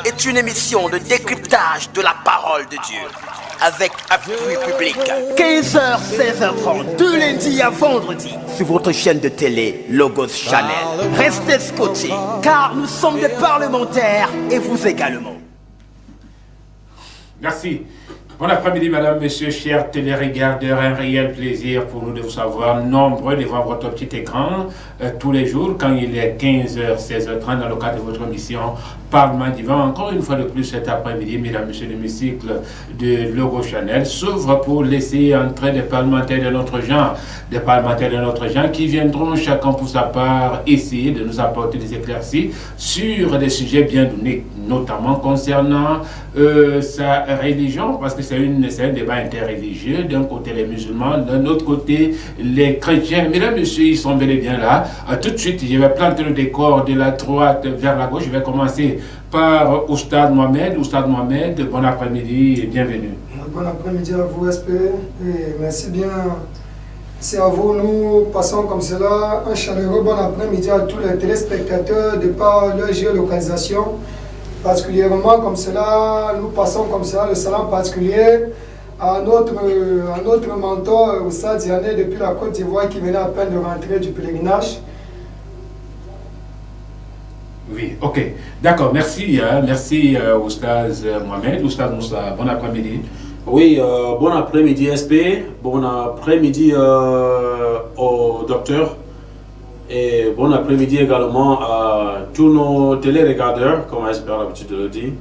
est une émission de décryptage de la parole de Dieu avec appui public. 15h, 16h30, de lundi à vendredi, sur votre chaîne de télé Logos Channel. Restez scotchés, car nous sommes des parlementaires et vous également. Merci. Bon après-midi, madame, monsieur, chers téléregardeurs. Un réel plaisir pour nous de vous savoir nombreux devant votre petit écran tous les jours quand il est 15h, 16h30 dans le cadre de votre émission Parlement Divin. Encore une fois de plus cet après-midi, mesdames, messieurs, l'hémicycle de Logos Channel s'ouvre pour laisser entrer des parlementaires de notre genre. Des parlementaires de notre genre qui viendront chacun pour sa part essayer de nous apporter des éclaircies sur des sujets bien donnés, notamment concernant sa religion, parce que c'est un débat interreligieux. D'un côté les musulmans, d'un autre côté les chrétiens. Mesdames, messieurs, ils sont bel et bien là. Tout de suite, je vais planter le décor de la droite vers la gauche. Je vais commencer par Oustaz Mohamed. Oustaz Mohamed, bon après-midi et bienvenue. Bon après-midi à vous, SP, et merci bien. C'est à vous, nous passons comme cela un chaleureux bon après-midi à tous les téléspectateurs de par leur géolocalisation. Particulièrement comme cela, nous passons comme cela le salam particulier à notre mentor Oustaz Diané depuis la Côte d'Ivoire qui venait à peine de rentrer du pèlerinage. Oui, ok. D'accord, merci. Merci Oustaz Mohamed. Oustaz Moussa, bon après-midi. Oui, bon après-midi SP, bon après-midi au docteur et bon après-midi également à tous nos téléregardeurs, comme j'espère l'habitude de le dire,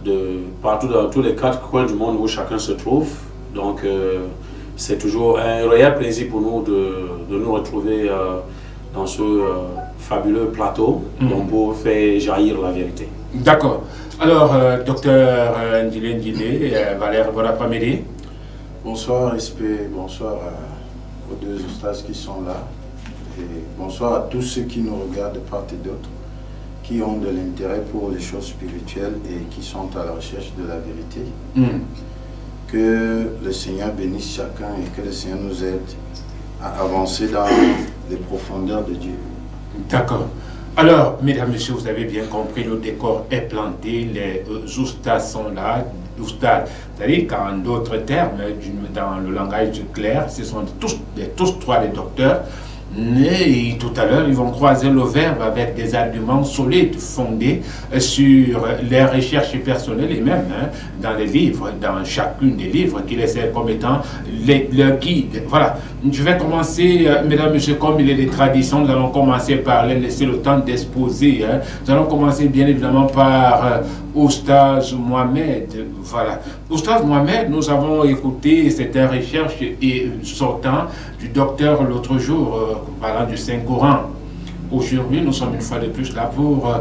de partout dans tous les quatre coins du monde où chacun se trouve. Donc c'est toujours un réel plaisir pour nous de nous retrouver dans ce fabuleux plateau pour faire jaillir la vérité. D'accord. Alors, docteur Ndile, Valère, bon après-midi. Bonsoir, SP, bonsoir aux deux oustas qui sont là. Et bonsoir à tous ceux qui nous regardent de part et d'autre, qui ont de l'intérêt pour les choses spirituelles et qui sont à la recherche de la vérité. Que le Seigneur bénisse chacun et que le Seigneur nous aide à avancer dans les profondeurs de Dieu. D'accord. Alors, mesdames, messieurs, vous avez bien compris, le décor est planté, les oustas sont là. Oustas, c'est-à-dire qu'en d'autres termes, dans le langage clair, ce sont tous trois des docteurs. Et tout à l'heure, ils vont croiser le verbe avec des arguments solides fondés sur les recherches personnelles et même dans les livres, dans chacune des livres qu'ils essaient comme étant leur guide. Voilà. Je vais commencer, mesdames et messieurs, comme il est des traditions, nous allons commencer par les laisser le temps d'exposer. Nous allons commencer bien évidemment par Oustaz Mohamed. Voilà. Oustaz Mohamed, nous avons écouté cette recherche et sortant du docteur l'autre jour, parlant du Saint-Coran. Aujourd'hui, nous sommes une fois de plus là pour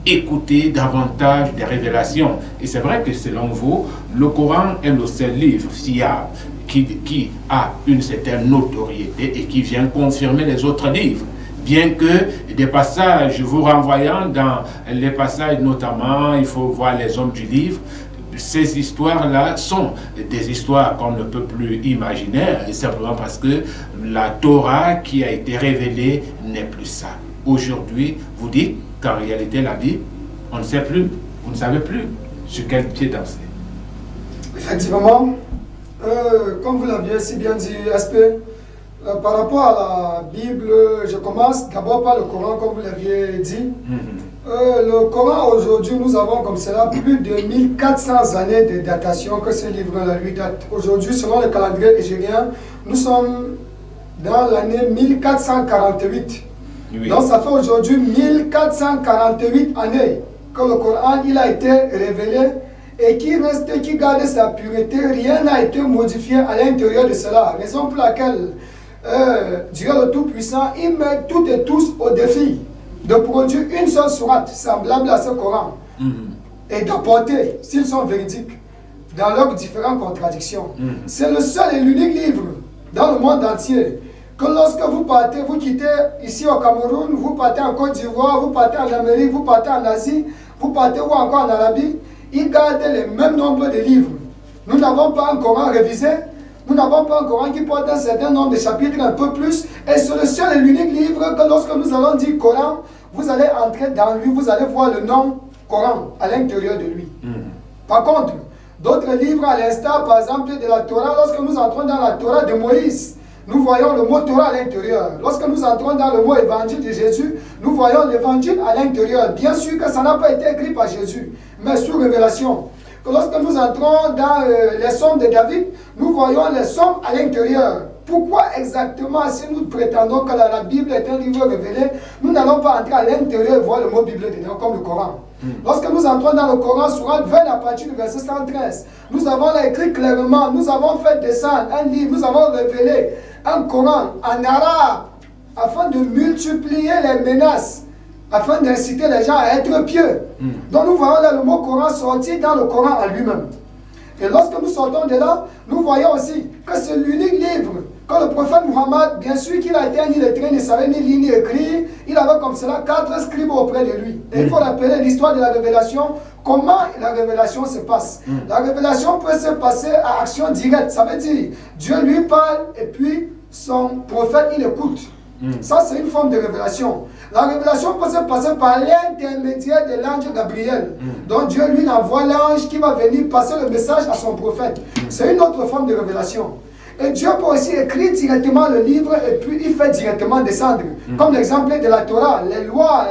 écouter davantage des révélations. Et c'est vrai que selon vous, le Coran est le seul livre fiable qui a une certaine notoriété et qui vient confirmer les autres livres. Bien que des passages vous renvoyant dans les passages notamment, il faut voir les hommes du livre, ces histoires-là sont des histoires qu'on ne peut plus imaginer, simplement parce que la Torah qui a été révélée n'est plus ça. Aujourd'hui, vous dites qu'en réalité la Bible, on ne sait plus, vous ne savez plus sur quel pied danser. Effectivement, comme vous l'aviez si bien dit, SP, par rapport à la Bible, je commence d'abord par le Coran, comme vous l'aviez dit. Le Coran, aujourd'hui, nous avons comme cela plus de 1400 années de datation que ce livre-là lui date. Aujourd'hui, selon le calendrier hégérien, nous sommes dans l'année 1448. Oui. Donc ça fait aujourd'hui 1448 années que le Coran il a été révélé et qui reste, qui garde sa pureté. Rien n'a été modifié à l'intérieur de cela. Raison pour laquelle Dieu le Tout-Puissant, il met toutes et tous au défi de produire une seule sourate semblable à ce Coran et d'apporter, s'ils sont véridiques, dans leurs différentes contradictions. C'est le seul et l'unique livre dans le monde entier que lorsque vous partez, vous quittez ici au Cameroun, vous partez en Côte d'Ivoire, vous partez en Amérique, vous partez en Asie, vous partez ou encore en Arabie, ils gardent les mêmes nombres de livres. Nous n'avons pas un Coran révisé, nous n'avons pas un Coran qui porte un certain nombre de chapitres, un peu plus, et c'est le seul et l'unique livre que lorsque nous allons dire Coran, vous allez entrer dans lui, vous allez voir le nom Coran à l'intérieur de lui. Par contre, d'autres livres, à l'instar par exemple de la Torah, lorsque nous entrons dans la Torah de Moïse, nous voyons le mot Torah à l'intérieur. Lorsque nous entrons dans le mot évangile de Jésus, nous voyons l'évangile à l'intérieur. Bien sûr que ça n'a pas été écrit par Jésus, mais sous révélation. Que lorsque nous entrons dans les psaumes de David, nous voyons les psaumes à l'intérieur. Pourquoi exactement, si nous prétendons que la Bible est un livre révélé, nous n'allons pas entrer à l'intérieur et voir le mot Bible dedans, comme le Coran? Lorsque nous entrons dans le Coran, Sourate 20 à partir du verset 113, nous avons là écrit clairement, nous avons fait descendre un livre, nous avons révélé un Coran en arabe, afin de multiplier les menaces, afin d'inciter les gens à être pieux. Donc nous voyons là le mot Coran sorti dans le Coran en lui-même. Et lorsque nous sortons de là, nous voyons aussi que c'est l'unique livre que le prophète Muhammad, bien sûr qu'il a été ni lettré, ni savait ni lire ni écrire, il avait comme cela 4 scribes auprès de lui. Et il faut rappeler l'histoire de la révélation, comment la révélation se passe. La révélation peut se passer à action directe, ça veut dire Dieu lui parle et puis son prophète il écoute. Ça c'est une forme de révélation. La révélation peut se passer par l'intermédiaire de l'ange Gabriel. Donc Dieu lui envoie l'ange qui va venir passer le message à son prophète. C'est une autre forme de révélation. Et Dieu peut aussi écrire directement le livre et puis il fait directement descendre. Comme l'exemple de la Torah, les lois,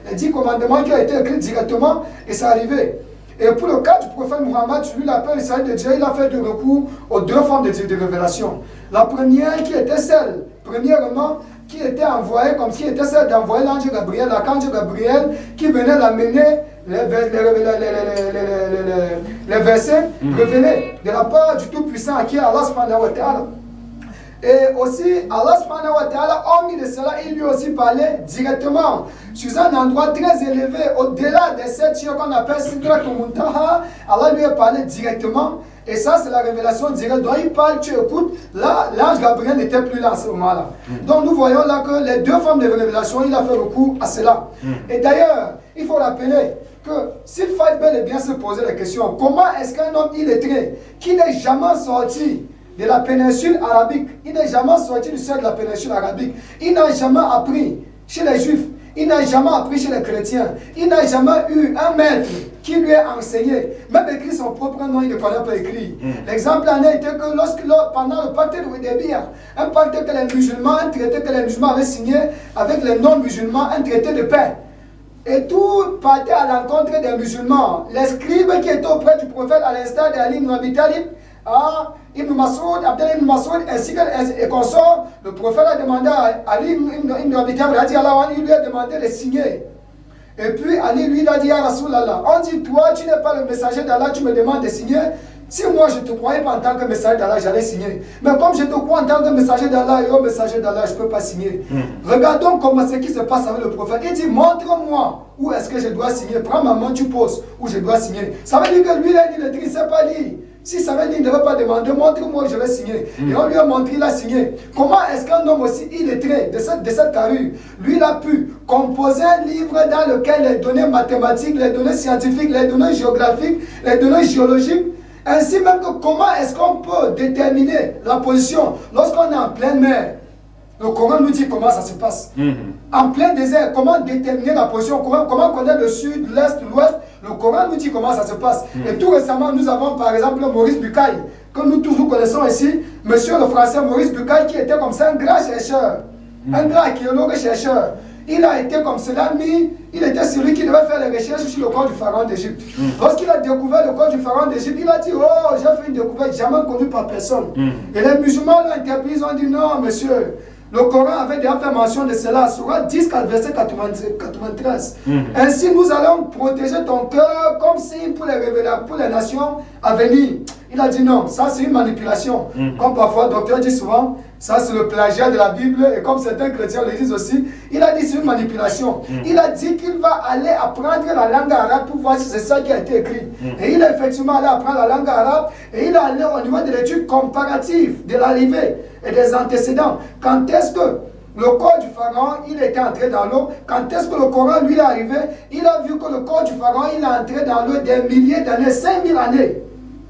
les 10 commandements qui ont été écrits directement et c'est arrivé. Et pour le cas du prophète Muhammad, celui l'appelle Israël de Dieu, il a fait du recours aux 2 formes de révélation. La première qui était celle, premièrement, qui était envoyée comme si était celle d'envoyer l'ange Gabriel, l'archange Gabriel, qui venait l'amener les versets révélés de la part du Tout-Puissant qui est Allah subhanahu wa ta'ala. Et aussi, Allah subhanahu wa ta'ala, hormis de cela, il lui aussi parlait directement sur un endroit très élevé, au-delà des 7 cieux qu'on appelle Sidratul Muntaha. Allah lui a parlé directement. Et ça, c'est la révélation directe. Donc, il parle, tu écoutes. Là, l'ange Gabriel n'était plus là à ce moment-là. Donc, nous voyons là que les 2 formes de révélation, il a fait recours à cela. Et d'ailleurs, il faut rappeler que s'il faut bel et bien se poser la question, comment est-ce qu'un homme illettré qui n'est jamais sorti de la péninsule arabique, il n'est jamais sorti du sol de la péninsule arabique, il n'a jamais appris chez les juifs, il n'a jamais appris chez les chrétiens, il n'a jamais eu un maître qui lui a enseigné, même écrit son propre nom, il ne connaît pas écrire. L'exemple en a été que pendant le pacte de Hudaybiyah, un pacte que les musulmans, un traité que les musulmans avaient signé avec les non-musulmans, un traité de paix. Et tout partait à l'encontre des musulmans. Les scribes qui étaient auprès du prophète, à l'instar d'Ali ibn Abi Talib, Ibn Masoud, Abdel ibn Masoud, ainsi que consort, le prophète a demandé à Ali ibn Abi Talib, il lui a demandé de signer. Et puis Ali lui a dit à Rasulallah, on dit toi tu n'es pas le messager d'Allah, tu me demandes de signer. Si moi je ne te croyais pas en tant que messager d'Allah, j'allais signer. Mais comme je te crois en tant que messager d'Allah et au messager d'Allah, je ne peux pas signer. Regardons comment ce qui se passe avec le prophète. Il dit, montre-moi où est-ce que je dois signer. Prends ma main, tu poses où je dois signer. Ça veut dire que lui, il a dit, il ne sait pas lire. Si ça veut dire qu'il ne devait pas demander, montre-moi où je vais signer. Et on lui a montré, il a signé. Comment est-ce qu'un homme aussi illettré de cette carrure, lui, il a pu composer un livre dans lequel les données mathématiques, les données scientifiques, les données géographiques, les données géologiques, ainsi même que comment est-ce qu'on peut déterminer la position lorsqu'on est en pleine mer. Le Coran nous dit comment ça se passe. En plein désert, comment déterminer la position, comment connaître le sud, l'est, l'ouest. Le Coran nous dit comment ça se passe. Et tout récemment, nous avons par exemple Maurice Bucaille, que nous tous nous connaissons ici, monsieur le français Maurice Bucaille, qui était comme ça un grand chercheur, un grand archéologue chercheur. Il a été comme cela mis, il était celui qui devait faire les recherches sur le corps du pharaon d'Égypte. Lorsqu'il a découvert le corps du pharaon d'Égypte, il a dit, oh, j'ai fait une découverte jamais connue par personne. Et les musulmans l'ont interpellé, ils ont dit, non, monsieur, le Coran avait déjà fait mention de cela, Sourate 10, verset 93. Ainsi, nous allons protéger ton cœur comme signe pour les nations à venir. Il a dit non, ça c'est une manipulation. Comme parfois, le docteur dit souvent, ça c'est le plagiat de la Bible, et comme certains chrétiens le disent aussi, il a dit c'est une manipulation. Il a dit qu'il va aller apprendre la langue arabe pour voir si c'est ça qui a été écrit. Et il est effectivement allé apprendre la langue arabe, et il est allé au niveau de l'étude comparative de l'arrivée et des antécédents. Quand est-ce que le corps du pharaon, il était entré dans l'eau? Quand est-ce que le Coran lui est arrivé? Il a vu que le corps du pharaon, il est entré dans l'eau des milliers d'années, 5000 années.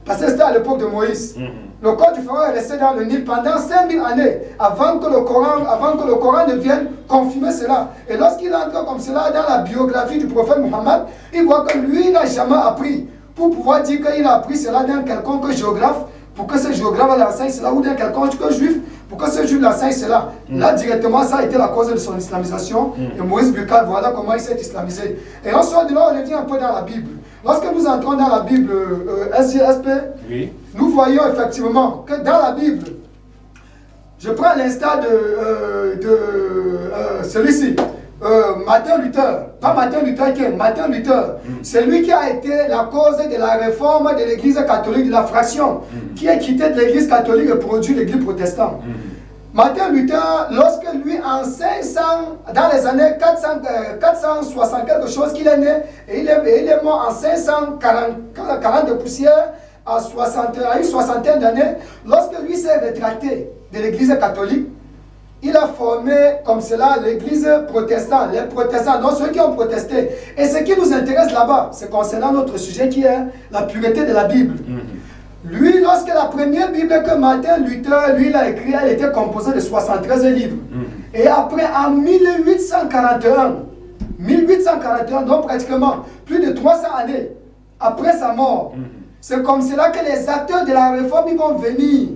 Parce que c'était à l'époque de Moïse. Le code du Pharaon est resté dans le Nil pendant 5000 années avant que le Coran ne vienne confirmer cela. Et lorsqu'il entre comme cela dans la biographie du prophète Mohammed, il voit que lui n'a jamais appris. Pour pouvoir dire qu'il a appris cela d'un quelconque géographe, pour que ce géographe l'enseigne cela, ou d'un quelconque juif, pour que ce juif l'enseigne cela. Là, directement, ça a été la cause de son islamisation. Et Moïse Buccal, voilà comment il s'est islamisé. Et on sort de là, on revient un peu dans la Bible. Lorsque nous entrons dans la Bible SGSP, oui, nous voyons effectivement que dans la Bible, je prends l'instar de celui-ci, Martin Luther, pas Martin Luther King, Martin Luther, c'est lui qui a été la cause de la réforme de l'église catholique, de la fraction, qui a quitté de l'église catholique et produit l'église protestante. Martin Luther, lorsque lui, en 500, dans les années 460 quelque chose qu'il est né, et il est mort en 540 de poussière, à une soixantaine d'années, lorsque lui s'est rétracté de l'église catholique, il a formé comme cela l'église protestante, les protestants, donc ceux qui ont protesté. Et ce qui nous intéresse là-bas, c'est concernant notre sujet qui est la pureté de la Bible. Lui, lorsque la première Bible que Martin Luther, lui, il a écrit, elle était composée de 73 livres. Et après, en 1841, donc pratiquement plus de 300 années après sa mort, c'est comme cela que les acteurs de la réforme ils vont venir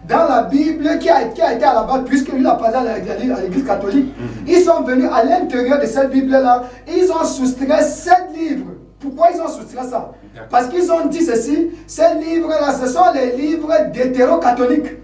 dans la Bible qui a été à la base, puisque lui a passé à l'église catholique. Ils sont venus à l'intérieur de cette Bible-là, ils ont soustrait 7 livres. Pourquoi ils ont soustrait ça? Parce qu'ils ont dit ceci, ces livres-là, ce sont les livres d'hétéro-catholiques.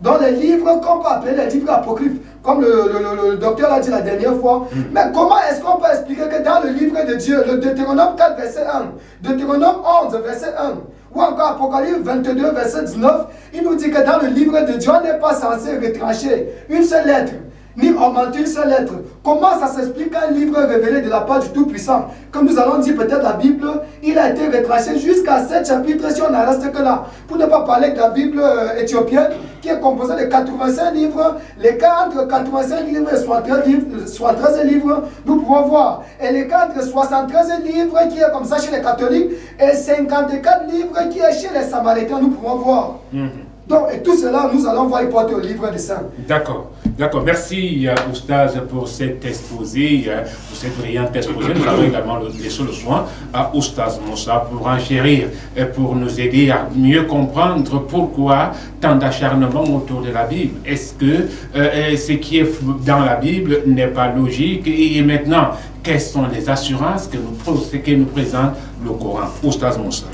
Donc les livres qu'on peut appeler les livres apocryphes, comme le docteur l'a dit la dernière fois. Mais comment est-ce qu'on peut expliquer que dans le livre de Dieu, le Deutéronome 4, verset 1, Deutéronome 11, verset 1, ou encore Apocalypse 22, verset 19, il nous dit que dans le livre de Dieu, on n'est pas censé retrancher une seule lettre, ni augmenter une seule lettre. Comment ça s'explique qu'un livre révélé de la part du Tout-Puissant, comme nous allons dire peut-être la Bible, il a été retranché jusqu'à 7 chapitres si on n'en reste que là. Pour ne pas parler de la Bible éthiopienne, qui est composée de 85 livres, l'écart entre 85 livres et 73 livres, nous pouvons voir. Et l'écart entre 73 livres qui est comme ça chez les catholiques et 54 livres qui est chez les samaritains, nous pouvons voir. Donc, et tout cela, nous allons voir y porter au livre des saints. D'accord. D'accord. Merci, Oustaz, pour cet exposé, pour cette brillante exposé. Nous allons également laisser le soin à Oustaz Moussa pour enchérir et pour nous aider à mieux comprendre pourquoi tant d'acharnement autour de la Bible. Est-ce que ce qui est dans la Bible n'est pas logique? Et maintenant, quelles sont les assurances que nous présente le Coran? Oustaz Moussa.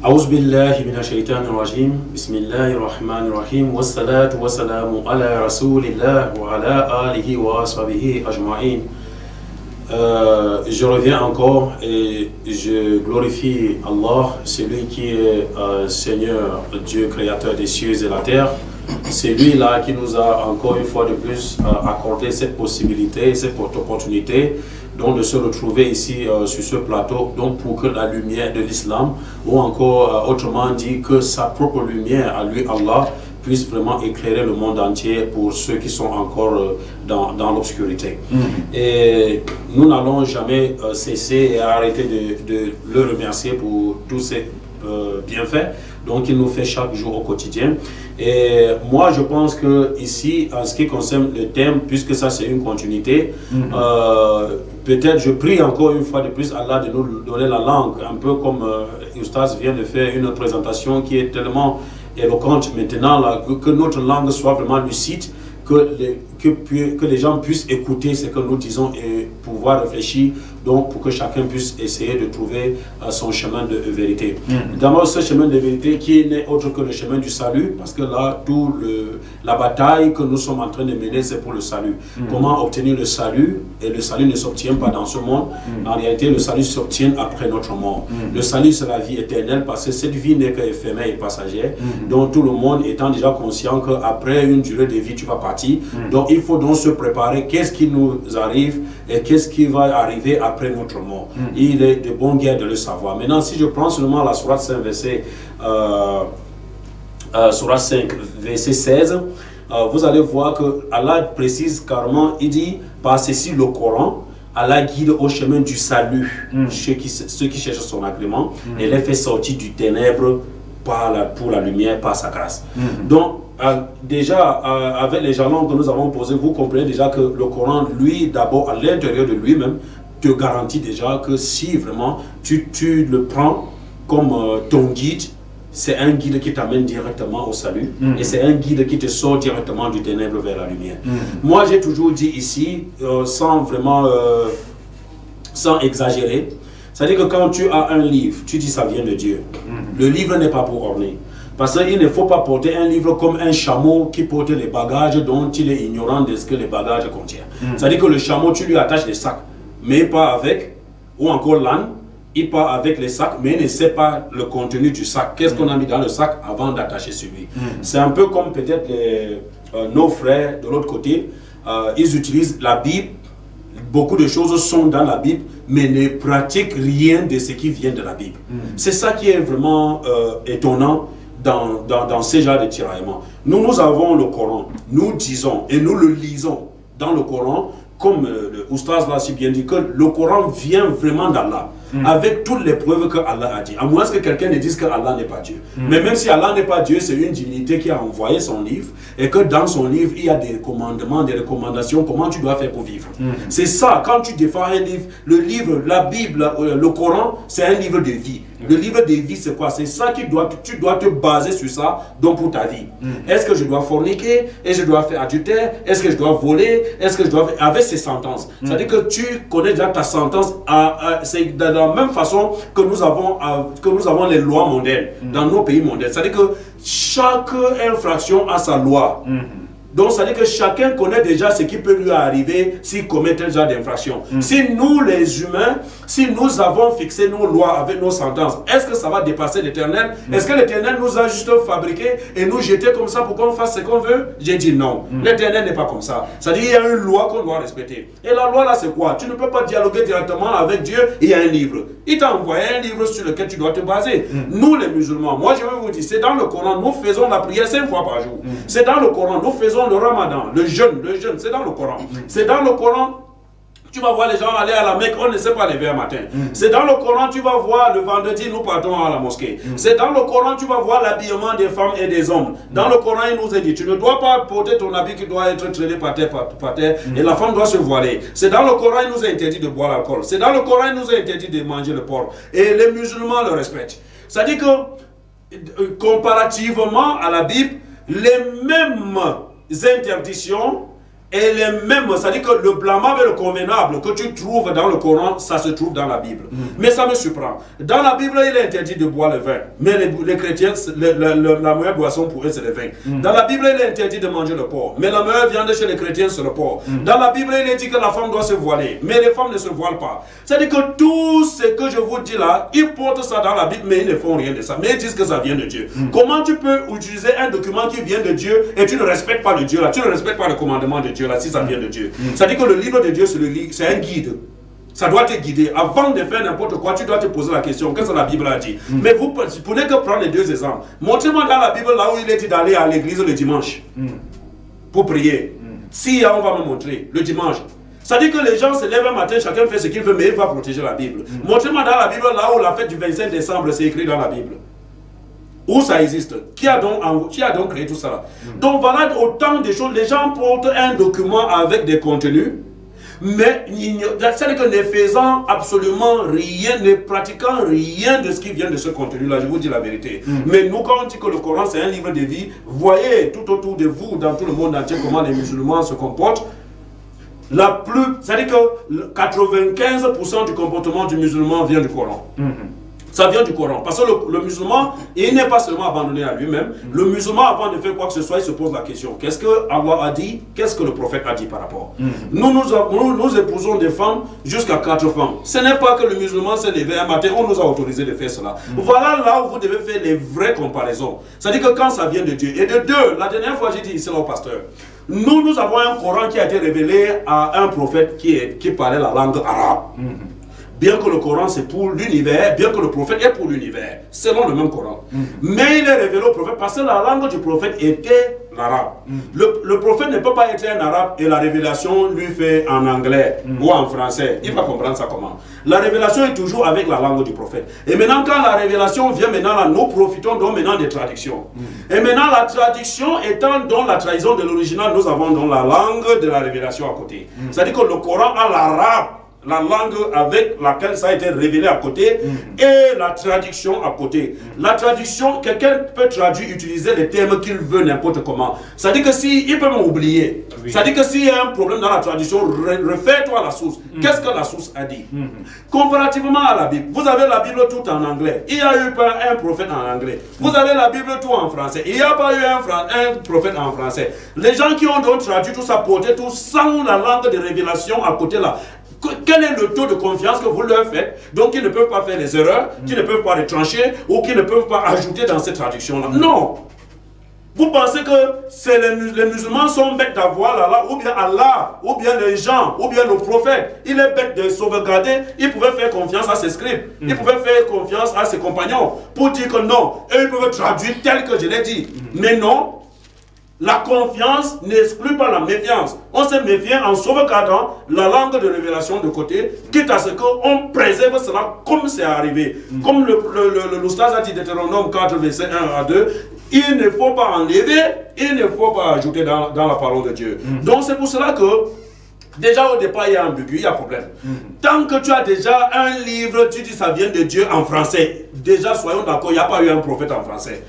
أعوذ بالله من الشيطان الرجيم بسم الله الرحمن الرحيم والصلاة والسلام على رسول الله وعلى آله وصحبه أجمعين. Je reviens encore et je glorifie Allah, celui qui est Seigneur, Dieu créateur des cieux et de la terre. C'est lui-là qui nous a encore une fois de plus accordé cette possibilité, cette opportunité donc de se retrouver ici sur ce plateau, donc pour que la lumière de l'islam, ou encore autrement dit que sa propre lumière à lui, Allah, puisse vraiment éclairer le monde entier pour ceux qui sont encore dans l'obscurité. Et nous n'allons jamais cesser et arrêter de le remercier pour tous ces bienfaits donc il nous fait chaque jour au quotidien. Et moi je pense que ici, en ce qui concerne le thème, puisque ça c'est une continuité, peut-être je prie encore une fois de plus Allah de nous donner la langue, un peu comme Oustaz vient de faire une présentation qui est tellement éloquente maintenant, là, que notre langue soit vraiment lucide, que les gens puissent écouter ce que nous disons et pouvoir réfléchir, donc pour que chacun puisse essayer de trouver son chemin de vérité. D'abord, ce chemin de vérité qui n'est autre que le chemin du salut, parce que là, la bataille que nous sommes en train de mener, c'est pour le salut. Comment obtenir le salut? Et le salut ne s'obtient pas dans ce monde. En réalité, le salut s'obtient après notre mort. Le salut, c'est la vie éternelle, parce que cette vie n'est qu'éphémère et passagère. Donc tout le monde étant déjà conscient qu'après une durée de vie, tu vas partir. Donc il faut donc se préparer. Qu'est-ce qui nous arrive et qu'est-ce qui va arriver après notre mort? Il est de bon guerre de le savoir. Maintenant, si je prends seulement la sourate 5, verset 16, vous allez voir que Allah précise carrément, il dit, par ceci le Coran, Allah guide au chemin du salut ceux qui cherchent son agrément et les fait sortir du ténèbre pour la lumière, par sa grâce. Donc, déjà, avec les jalons que nous avons posés, vous comprenez déjà que le Coran, lui, d'abord, à l'intérieur de lui-même, te garantit déjà que si vraiment tu le prends comme ton guide, c'est un guide qui t'amène directement au salut et c'est un guide qui te sort directement du ténèbre vers la lumière. Moi, j'ai toujours dit ici, sans exagérer, c'est-à-dire que quand tu as un livre, tu dis ça vient de Dieu. Le livre n'est pas pour orner. Parce qu'il ne faut pas porter un livre comme un chameau qui porte les bagages dont il est ignorant de ce que les bagages contiennent. C'est-à-dire que le chameau, tu lui attaches des sacs, mais pas avec, ou encore l'âne, il part avec les sacs, mais il ne sait pas le contenu du sac. Qu'est-ce qu'on a mis dans le sac avant d'attacher celui. C'est un peu comme peut-être nos frères de l'autre côté, ils utilisent la Bible, beaucoup de choses sont dans la Bible, mais ne pratiquent rien de ce qui vient de la Bible. C'est ça qui est vraiment étonnant dans ces genres de tiraillements. Nous avons le Coran, nous disons et nous le lisons dans le Coran, comme le oustaz l'a si bien dit, que le Coran vient vraiment d'Allah, avec toutes les preuves que Allah a dit. À moins que quelqu'un ne dise que Allah n'est pas Dieu. Mais même si Allah n'est pas Dieu, c'est une divinité qui a envoyé son livre, et que dans son livre, il y a des commandements, des recommandations, comment tu dois faire pour vivre. C'est ça, quand tu défends un livre, le livre, la Bible, le Coran, c'est un livre de vie. Le livre de vie, c'est quoi? C'est ça tu dois te baser sur ça, donc pour ta vie. Est-ce que je dois forniquer? Est-ce que je dois faire adultère? Est-ce que je dois voler? Est-ce que je dois... Avec ces sentences. C'est-à-dire que tu connais déjà ta sentence. C'est de la même façon que nous avons les lois mondaines dans nos pays mondains. C'est-à-dire que chaque infraction a sa loi. Donc, ça veut dire que chacun connaît déjà ce qui peut lui arriver s'il commet tel genre d'infraction. Si nous, les humains, si nous avons fixé nos lois avec nos sentences, est-ce que ça va dépasser l'Éternel? Est-ce que l'Éternel nous a juste fabriqués et nous jetés comme ça pour qu'on fasse ce qu'on veut? J'ai dit non. L'Éternel n'est pas comme ça. C'est-à-dire qu'il y a une loi qu'on doit respecter. Et la loi là, c'est quoi? Tu ne peux pas dialoguer directement avec Dieu. Il y a un livre. Il t'a envoyé un livre sur lequel tu dois te baser. Nous, les musulmans, moi je vais vous dire, c'est dans le Coran, nous faisons la prière 5 fois par jour. C'est dans le Coran, nous faisons le ramadan, le jeûne, c'est dans le Coran. C'est dans le Coran, tu vas voir les gens aller à la Mecque, on ne sait pas lever un matin. C'est dans le Coran, tu vas voir le vendredi, nous partons à la mosquée. C'est dans le Coran, tu vas voir l'habillement des femmes et des hommes. Dans le Coran, il nous est dit, tu ne dois pas porter ton habit qui doit être traîné par terre, et la femme doit se voiler. C'est dans le Coran, il nous est interdit de boire l'alcool. C'est dans le Coran, il nous est interdit de manger le porc. Et les musulmans le respectent. C'est-à-dire que, comparativement à la Bible, les mêmes interdictions et les mêmes, c'est-à-dire que le blâmable et le convenable que tu trouves dans le Coran, ça se trouve dans la Bible. Mais ça me surprend. Dans la Bible, il est interdit de boire le vin. Mais les chrétiens, la meilleure boisson pour eux, c'est le vin. Dans la Bible, il est interdit de manger le porc. Mais la meilleure viande chez les chrétiens, c'est le porc. Dans la Bible, il est dit que la femme doit se voiler. Mais les femmes ne se voilent pas. C'est-à-dire que tout ce que je vous dis là, ils portent ça dans la Bible, mais ils ne font rien de ça. Mais ils disent que ça vient de Dieu. Comment tu peux utiliser un document qui vient de Dieu et tu ne respectes pas le Dieu là? Tu ne respectes pas le commandement de Dieu là, si ça vient de Dieu. C'est-à-dire que le livre de Dieu, c'est un guide. Ça doit te guider. Avant de faire n'importe quoi, tu dois te poser la question, qu'est-ce que la Bible a dit? Mais vous prenez que prendre les deux exemples. Montrez-moi dans la Bible là où il est dit d'aller à l'église le dimanche pour prier. Si on va me montrer, le dimanche. C'est-à-dire que les gens se lèvent un matin, chacun fait ce qu'il veut, mais il va protéger la Bible. Montrez-moi dans la Bible là où la fête du 25 décembre, c'est écrit dans la Bible. Où ça existe? Qui a donc créé tout ça? Donc voilà autant de choses. Les gens portent un document avec des contenus, mais c'est-à-dire que ne faisant absolument rien, ne pratiquant rien de ce qui vient de ce contenu-là, je vous dis la vérité. Mais nous, quand on dit que le Coran c'est un livre de vie, voyez tout autour de vous, dans tout le monde entier, comment les musulmans se comportent. C'est-à-dire que 95% du comportement du musulman vient du Coran. Ça vient du Coran. Parce que le musulman, il n'est pas seulement abandonné à lui-même. Le musulman, avant de faire quoi que ce soit, il se pose la question. Qu'est-ce que Allah a dit? Qu'est-ce que le prophète a dit par rapport? Nous épousons des femmes jusqu'à 4 femmes. Ce n'est pas que le musulman s'est levé un matin, on nous a autorisé de faire cela. Voilà là où vous devez faire les vraies comparaisons. C'est-à-dire que quand ça vient de Dieu. Et de deux, la dernière fois j'ai dit ici là au pasteur, nous avons un Coran qui a été révélé à un prophète qui parlait la langue arabe. bien que le Coran c'est pour l'univers, bien que le prophète est pour l'univers, selon le même Coran. Mais il est révélé au prophète parce que la langue du prophète était l'arabe. Le prophète ne peut pas être un arabe et la révélation lui fait en anglais ou en français. Il va comprendre ça comment. La révélation est toujours avec la langue du prophète. Et maintenant, quand la révélation vient maintenant, là, nous profitons donc maintenant des traductions. Et maintenant, la traduction étant dans la trahison de l'original, nous avons dans la langue de la révélation à côté. C'est-à-dire que le Coran a l'arabe, la langue avec laquelle ça a été révélé à côté, et la traduction à côté. La traduction, quelqu'un peut traduire, utiliser les termes qu'il veut n'importe comment. C'est-à-dire que si, il peut m'oublier. C'est-à-dire que s'il y a un problème dans la traduction, refais-toi la source. Qu'est-ce que la source a dit? Comparativement à la Bible, vous avez la Bible tout en anglais. Il y a eu pas un prophète en anglais. Vous avez la Bible tout en français. Il n'y a pas eu un prophète en français. Les gens qui ont donc traduit tout ça, porté tout sans la langue de révélation à côté là, quel est le taux de confiance que vous leur faites? Donc ils ne peuvent pas faire les erreurs, qu'ils ne peuvent pas retrancher ou qu'ils ne peuvent pas ajouter dans cette traduction-là. Non! Vous pensez que les musulmans sont bêtes d'avoir Allah, ou bien Allah, ou bien les gens, ou bien le prophète. Il est bête de sauvegarder. Il pouvait faire confiance à ses scribes. Il pouvait faire confiance à ses compagnons pour dire que non, eux ils peuvent traduire tel que je l'ai dit. Mais non. La confiance n'exclut pas la méfiance. On se méfie en sauvegardant la langue de révélation de côté, quitte à ce qu'on préserve cela comme c'est arrivé. Comme l'oustaz a dit Deutéronome 4, verset 1 à 2, il ne faut pas enlever, il ne faut pas ajouter dans la parole de Dieu. Donc c'est pour cela que, déjà au départ, il y a ambigu, il y a problème. Tant que tu as déjà un livre, tu dis ça vient de Dieu en français. Déjà, soyons d'accord, il n'y a pas eu un prophète en français.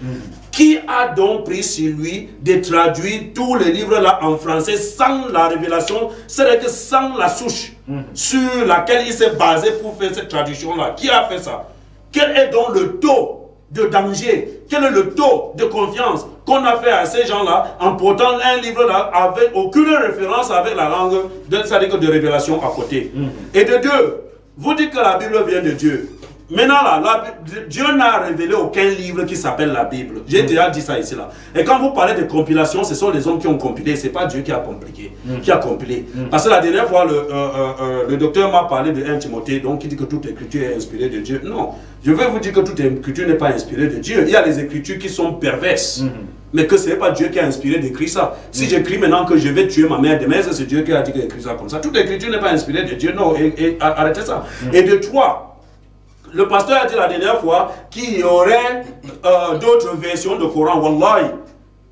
Qui a donc pris sur lui de traduire tous les livres là en français sans la révélation, c'est-à-dire que sans la souche sur laquelle il s'est basé pour faire cette traduction-là? Qui a fait ça? Quel est donc le taux de danger? Quel est le taux de confiance qu'on a fait à ces gens-là en portant un livre là avec aucune référence avec la langue, c'est-à-dire de révélation à côté? Et de deux, vous dites que la Bible vient de Dieu. Maintenant, là, Dieu n'a révélé aucun livre qui s'appelle la Bible. J'ai déjà dit ça ici, là. Et quand vous parlez de compilation, ce sont les hommes qui ont compilé. Ce n'est pas Dieu qui a compliqué, qui a compilé. Parce que la dernière fois, le docteur m'a parlé de 1 Timothée, donc il dit que toute écriture est inspirée de Dieu. Non, je vais vous dire que toute écriture n'est pas inspirée de Dieu. Il y a les écritures qui sont perverses. Mais que ce n'est pas Dieu qui a inspiré d'écrire ça. Si j'écris maintenant que je vais tuer ma mère demain, c'est Dieu qui a dit d'écrire ça comme ça. Toute écriture n'est pas inspirée de Dieu. Non, arrêtez ça. Et de trois, le pasteur a dit la dernière fois qu'il y aurait d'autres versions de Coran. Wallahi,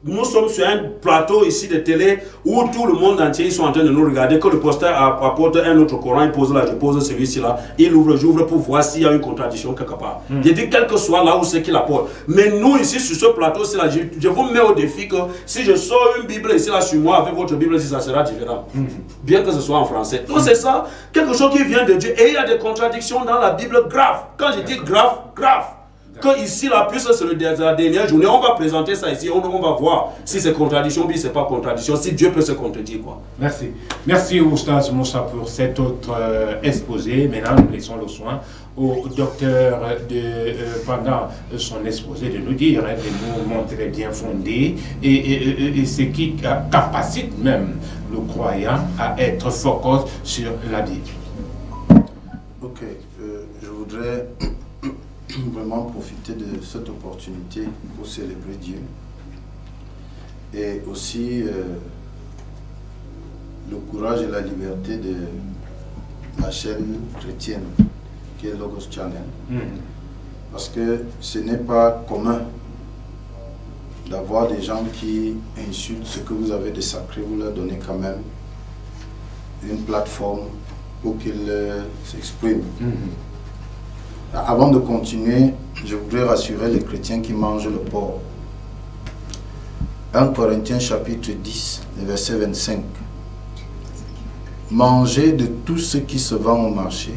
nous sommes sur un plateau ici de télé où tout le monde entier ils sont en train de nous regarder. Que le pasteur apporte un autre Coran, il pose là, je pose celui-ci là, il ouvre, j'ouvre pour voir s'il y a une contradiction quelque part. Il dit quel que soit là où c'est qu'il apporte. Mais nous ici sur ce plateau, là, je vous mets au défi que si je sors une Bible ici là sur moi avec votre Bible, ça sera différent. Bien que ce soit en français. Donc c'est ça, quelque chose qui vient de Dieu. Et il y a des contradictions dans la Bible graves. Quand je dis grave, grave. Que ici, la plus, c'est la dernière journée, on va présenter ça ici, on va voir si c'est contradiction, puis c'est pas contradiction, si Dieu peut se contredire, quoi. Merci. Merci, Oustaz Moussa, pour cet autre exposé. Maintenant, nous laissons le soin au docteur, pendant son exposé, de nous dire, de nous montrer bien fondé, et ce qui capacite même le croyant à être focus sur la Bible. Ok, je voudrais vraiment profiter de cette opportunité pour célébrer Dieu et aussi le courage et la liberté de la chaîne chrétienne qui est Logos Channel, parce que ce n'est pas commun d'avoir des gens qui insultent ce que vous avez de sacré. Vous leur donnez quand même une plateforme pour qu'ils s'expriment. Avant de continuer, je voudrais rassurer les chrétiens qui mangent le porc. 1 Corinthiens chapitre 10, verset 25. Mangez de tout ce qui se vend au marché,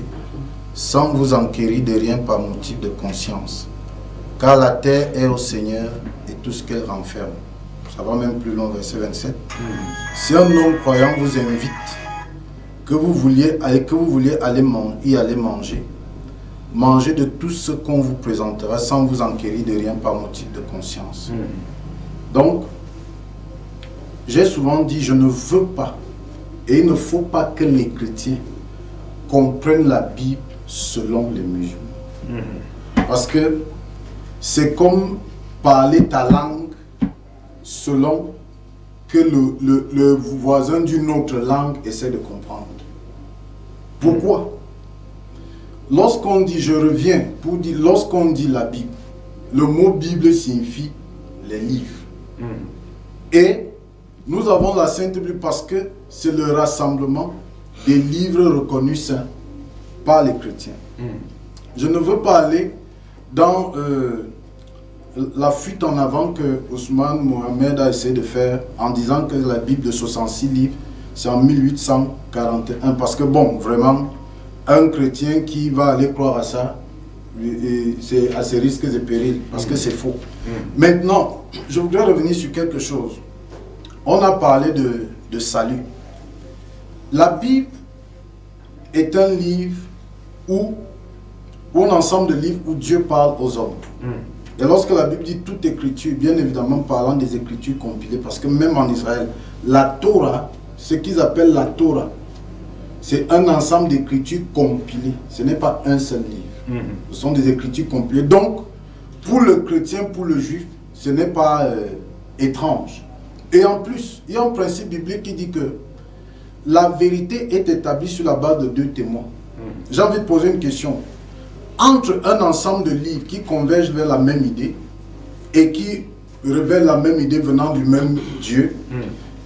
sans vous enquérir de rien par motif de conscience, car la terre est au Seigneur et tout ce qu'elle renferme. Ça va même plus loin, verset 27. Si un homme croyant vous invite, que vous vouliez aller manger, mangez de tout ce qu'on vous présentera sans vous enquérir de rien par motif de conscience. Donc, j'ai souvent dit, je ne veux pas, et il ne faut pas que les chrétiens comprennent la Bible selon les musulmans. Parce que c'est comme parler ta langue selon que le voisin d'une autre langue essaie de comprendre. Pourquoi? Lorsqu'on dit, je reviens, pour dire, lorsqu'on dit la Bible, le mot Bible signifie les livres. Et nous avons la Sainte Bible parce que c'est le rassemblement des livres reconnus saints par les chrétiens. Je ne veux pas aller dans la fuite en avant que Ousmane Mohamed a essayé de faire en disant que la Bible de 66 livres, c'est en 1841. Parce que bon, vraiment, un chrétien qui va aller croire à ça, c'est à ses risques et périls, parce que c'est faux. Maintenant, je voudrais revenir sur quelque chose. On a parlé de salut. La Bible est un livre ou un ensemble de livres où Dieu parle aux hommes. Et lorsque la Bible dit toute écriture, bien évidemment parlant des écritures compilées, parce que même en Israël, la Torah, ce qu'ils appellent la Torah, c'est un ensemble d'écritures compilées. Ce n'est pas un seul livre. Ce sont des écritures compilées. Donc, pour le chrétien, pour le juif, ce n'est pas étrange. Et en plus, il y a un principe biblique qui dit que la vérité est établie sur la base de 2 témoins. J'ai envie de poser une question. Entre un ensemble de livres qui convergent vers la même idée et qui révèlent la même idée venant du même Dieu,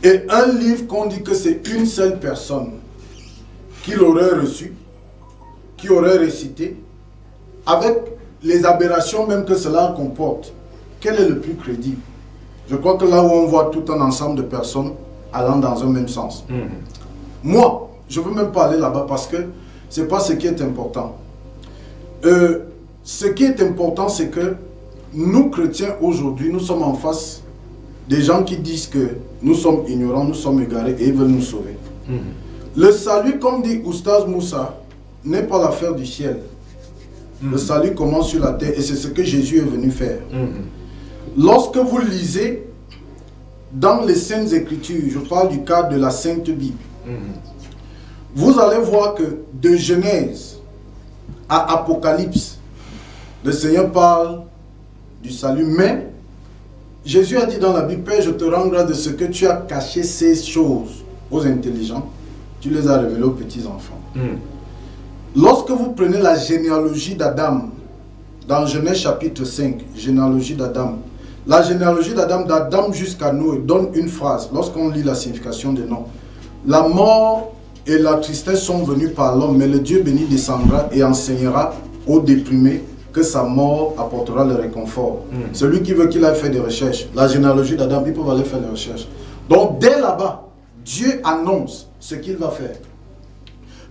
et un livre qu'on dit que c'est une seule personne qui l'aurait reçu, qui aurait récité, avec les aberrations même que cela comporte, quel est le plus crédible? Je crois que là où on voit tout un ensemble de personnes allant dans un même sens. Moi, je ne veux même pas aller là-bas parce que ce n'est pas ce qui est important. Ce qui est important, c'est que nous, chrétiens, aujourd'hui, nous sommes en face des gens qui disent que nous sommes ignorants, nous sommes égarés et ils veulent nous sauver. Le salut, comme dit Oustaz Moussa, n'est pas l'affaire du ciel. Le salut commence sur la terre et c'est ce que Jésus est venu faire. Lorsque vous lisez dans les Saintes Écritures, je parle du cadre de la Sainte Bible, vous allez voir que de Genèse à Apocalypse, le Seigneur parle du salut, mais Jésus a dit dans la Bible, Père, je te rends grâce de ce que tu as caché ces choses aux intelligents, tu les as révélées aux petits-enfants. Lorsque vous prenez la généalogie d'Adam, dans Genèse chapitre 5, généalogie d'Adam, la généalogie d'Adam jusqu'à Noé donne une phrase, lorsqu'on lit la signification des noms. La mort et la tristesse sont venues par l'homme, mais le Dieu béni descendra et enseignera aux déprimés que sa mort apportera le réconfort. Celui qui veut qu'il aille faire des recherches, la généalogie d'Adam, il peut aller faire des recherches. Donc dès là-bas, Dieu annonce ce qu'il va faire.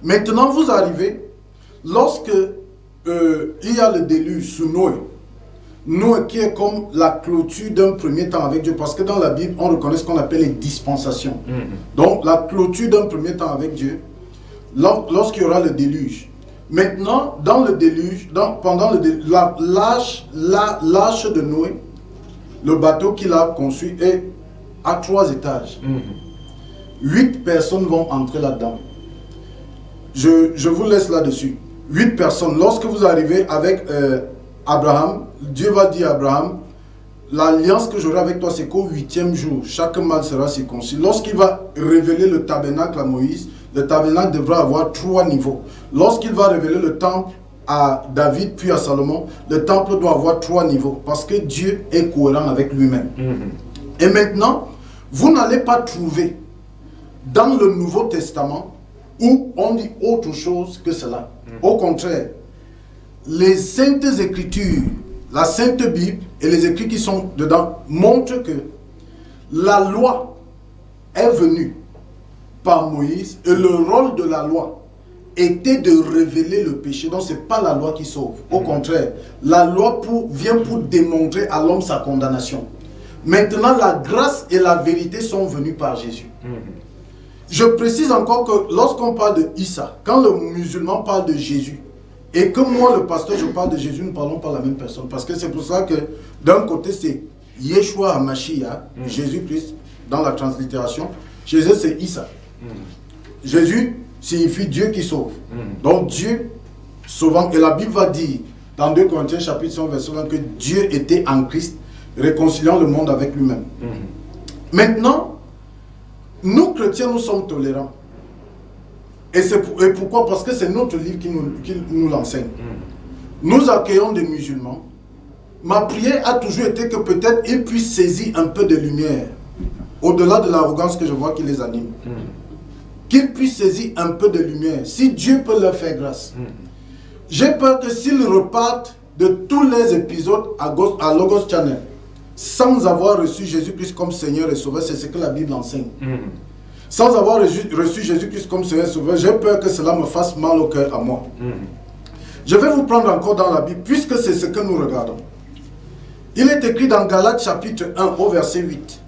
Maintenant, vous arrivez, lorsque il y a le déluge sous Noé, Noé qui est comme la clôture d'un premier temps avec Dieu, parce que dans la Bible, on reconnaît ce qu'on appelle les dispensations. Donc la clôture d'un premier temps avec Dieu, lorsqu'il y aura le déluge. Maintenant, dans le déluge, pendant le déluge, l'arche de Noé, le bateau qu'il a conçu est à 3 étages. 8 personnes vont entrer là-dedans. Je vous laisse là-dessus. 8 personnes. Lorsque vous arrivez avec Abraham, Dieu va dire à Abraham, l'alliance que j'aurai avec toi, c'est qu'au 8e jour, chaque mâle sera circoncis. Lorsqu'il va révéler le tabernacle à Moïse, le tabernacle devra avoir 3 niveaux. Lorsqu'il va révéler le temple à David puis à Salomon, le temple doit avoir 3 niveaux, parce que Dieu est cohérent avec lui-même. Et maintenant, vous n'allez pas trouver dans le Nouveau Testament où on dit autre chose que cela. Au contraire, les Saintes Écritures, la Sainte Bible et les écrits qui sont dedans montrent que la loi est venue par Moïse et le rôle de la loi était de révéler le péché. Donc ce n'est pas la loi qui sauve. Au contraire, la loi vient pour démontrer à l'homme sa condamnation. Maintenant, la grâce et la vérité sont venues par Jésus. Je précise encore que lorsqu'on parle de Issa, quand le musulman parle de Jésus, et que moi, le pasteur, je parle de Jésus, nous ne parlons pas la même personne. Parce que c'est pour ça que d'un côté, c'est Yeshua HaMashiach, Jésus-Christ, dans la translittération. Jésus, c'est Issa. Jésus signifie Dieu qui sauve. Donc Dieu, sauvant. Et la Bible va dire, dans 2 Corinthiens chapitre 1, verset 20, que Dieu était en Christ, réconciliant le monde avec lui-même. Maintenant, nous chrétiens, nous sommes tolérants. Et pourquoi? Parce que c'est notre livre qui nous l'enseigne. Nous accueillons des musulmans. Ma prière a toujours été que peut-être ils puissent saisir un peu de lumière, au-delà de l'arrogance que je vois qui les anime. Qu'ils puissent saisir un peu de lumière, si Dieu peut leur faire grâce. J'ai peur que s'ils repartent de tous les épisodes à Logos Channel, sans avoir reçu Jésus-Christ comme Seigneur et Sauveur, c'est ce que la Bible enseigne. Sans avoir reçu Jésus-Christ comme Seigneur et Sauveur, j'ai peur que cela me fasse mal au cœur à moi. Je vais vous prendre encore dans la Bible, puisque c'est ce que nous regardons. Il est écrit dans Galates chapitre 1 au verset 8.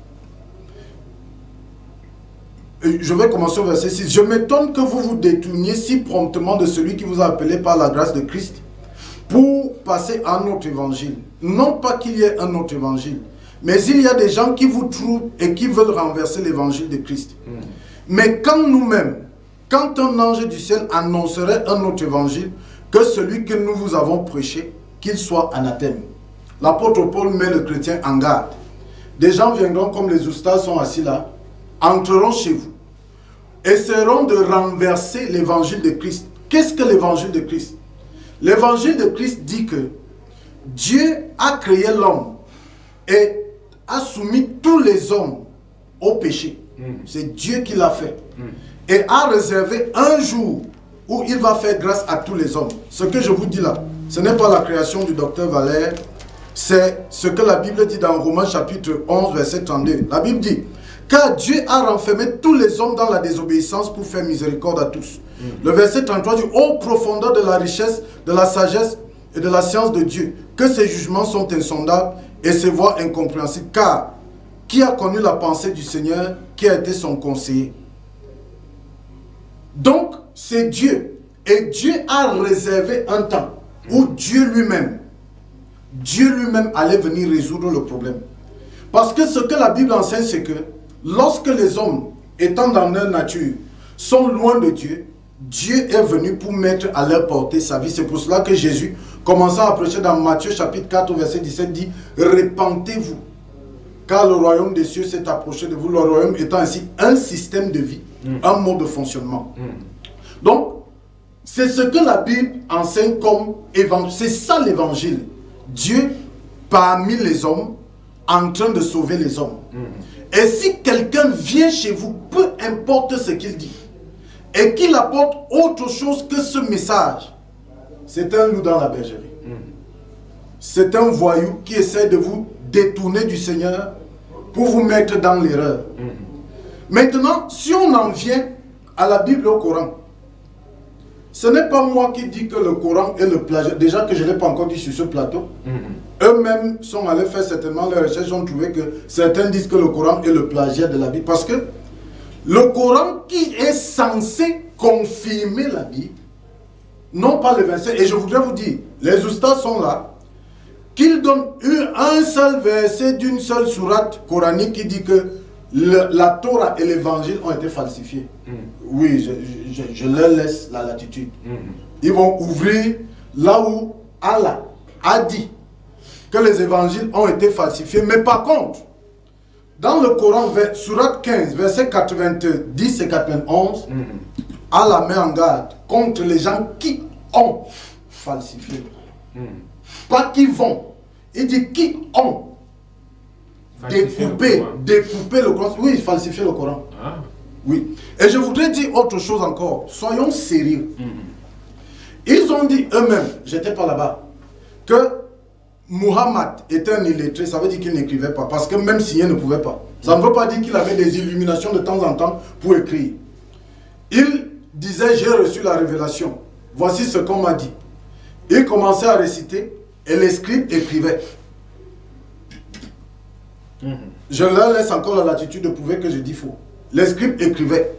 Je vais commencer au verset 6. Je m'étonne que vous vous détourniez si promptement de celui qui vous a appelé par la grâce de Christ pour passer à un autre évangile. Non pas qu'il y ait un autre évangile, mais il y a des gens qui vous troublent et qui veulent renverser l'évangile de Christ. Mais quand nous-mêmes, quand un ange du ciel annoncerait un autre évangile que celui que nous vous avons prêché, qu'il soit anathème. L'apôtre Paul met le chrétien en garde. Des gens viendront comme les oustas sont assis là, entreront chez vous, essaieront de renverser l'évangile de Christ. Qu'est-ce que l'évangile de Christ? L'évangile de Christ dit que Dieu a créé l'homme et a soumis tous les hommes au péché. C'est Dieu qui l'a fait. Et a réservé un jour où il va faire grâce à tous les hommes. Ce que je vous dis là, ce n'est pas la création du docteur Valère, c'est ce que la Bible dit dans Romains chapitre 11, verset 32. La Bible dit, car Dieu a renfermé tous les hommes dans la désobéissance pour faire miséricorde à tous. Le verset 33 dit, ô profondeur de la richesse, de la sagesse et de la science de Dieu, que ses jugements sont insondables et ses voies incompréhensibles. Car qui a connu la pensée du Seigneur, qui a été son conseiller? Donc, c'est Dieu. Et Dieu a réservé un temps où Dieu lui-même allait venir résoudre le problème. Parce que ce que la Bible enseigne, c'est que lorsque les hommes, étant dans leur nature, sont loin de Dieu, Dieu est venu pour mettre à leur portée sa vie. C'est pour cela que Jésus, commençant à prêcher dans Matthieu chapitre 4, verset 17, dit « Répentez-vous, car le royaume des cieux s'est approché de vous. » Le royaume étant ainsi un système de vie, un mode de fonctionnement. Donc, c'est ce que la Bible enseigne comme évangile. C'est ça l'évangile. Dieu parmi les hommes, en train de sauver les hommes. Et si quelqu'un vient chez vous, peu importe ce qu'il dit, et qu'il apporte autre chose que ce message, c'est un loup dans la bergerie. C'est un voyou qui essaie de vous détourner du Seigneur pour vous mettre dans l'erreur. Maintenant, si on en vient à la Bible et au Coran, ce n'est pas moi qui dis que le Coran est le plagiat. Déjà que je ne l'ai pas encore dit sur ce plateau. Eux-mêmes sont allés faire certainement leurs recherches, ont trouvé que certains disent que le Coran est le plagiat de la Bible. Parce que le Coran qui est censé confirmer la Bible, non pas les versets. Et je voudrais vous dire, les oustas sont là, qu'ils donnent un seul verset d'une seule sourate coranique qui dit que la Torah et l'évangile ont été falsifiés. Oui, je leur laisse la latitude. Ils vont ouvrir là où Allah a dit que les évangiles ont été falsifiés. Mais par contre, dans le Coran, sourate 15, versets 90 et 91, Allah met en garde contre les gens qui ont falsifié. Pas qui vont. Il dit qui ont découpé le Coran. Oui, falsifier le Coran. Oui. Et je voudrais dire autre chose encore. Soyons sérieux. Ils ont dit eux-mêmes, j'étais pas là-bas, que Muhammad était un illettré. Ça veut dire qu'il n'écrivait pas. Parce que même signer ne pouvait pas. Ça ne veut pas dire qu'il avait des illuminations de temps en temps pour écrire. Il disait, j'ai reçu la révélation. Voici ce qu'on m'a dit. Il commençait à réciter et les scribes écrivaient. Je leur laisse encore la latitude de prouver que je dis faux. Les scribes écrivaient.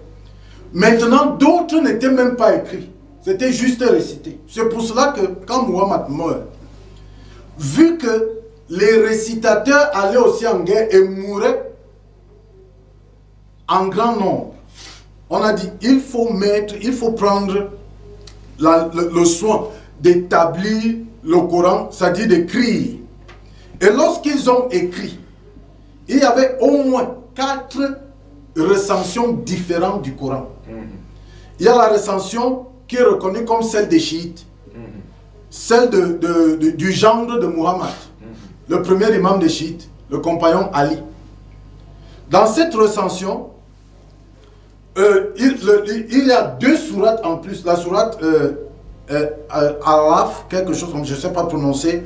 Maintenant, d'autres n'étaient même pas écrits. C'était juste récité. C'est pour cela que quand Muhammad meurt, vu que les récitateurs allaient aussi en guerre et mouraient en grand nombre, on a dit il faut prendre le soin d'établir le Coran, c'est-à-dire d'écrire. Et lorsqu'ils ont écrit, il y avait au moins 4 recensions différentes du Coran. Il y a la recension qui est reconnue comme celle des chiites, celle du gendre de Muhammad, le premier imam des chiites, le compagnon Ali. Dans cette recension, il y a 2 sourates en plus. La sourate Alaf, quelque chose comme je ne sais pas prononcer,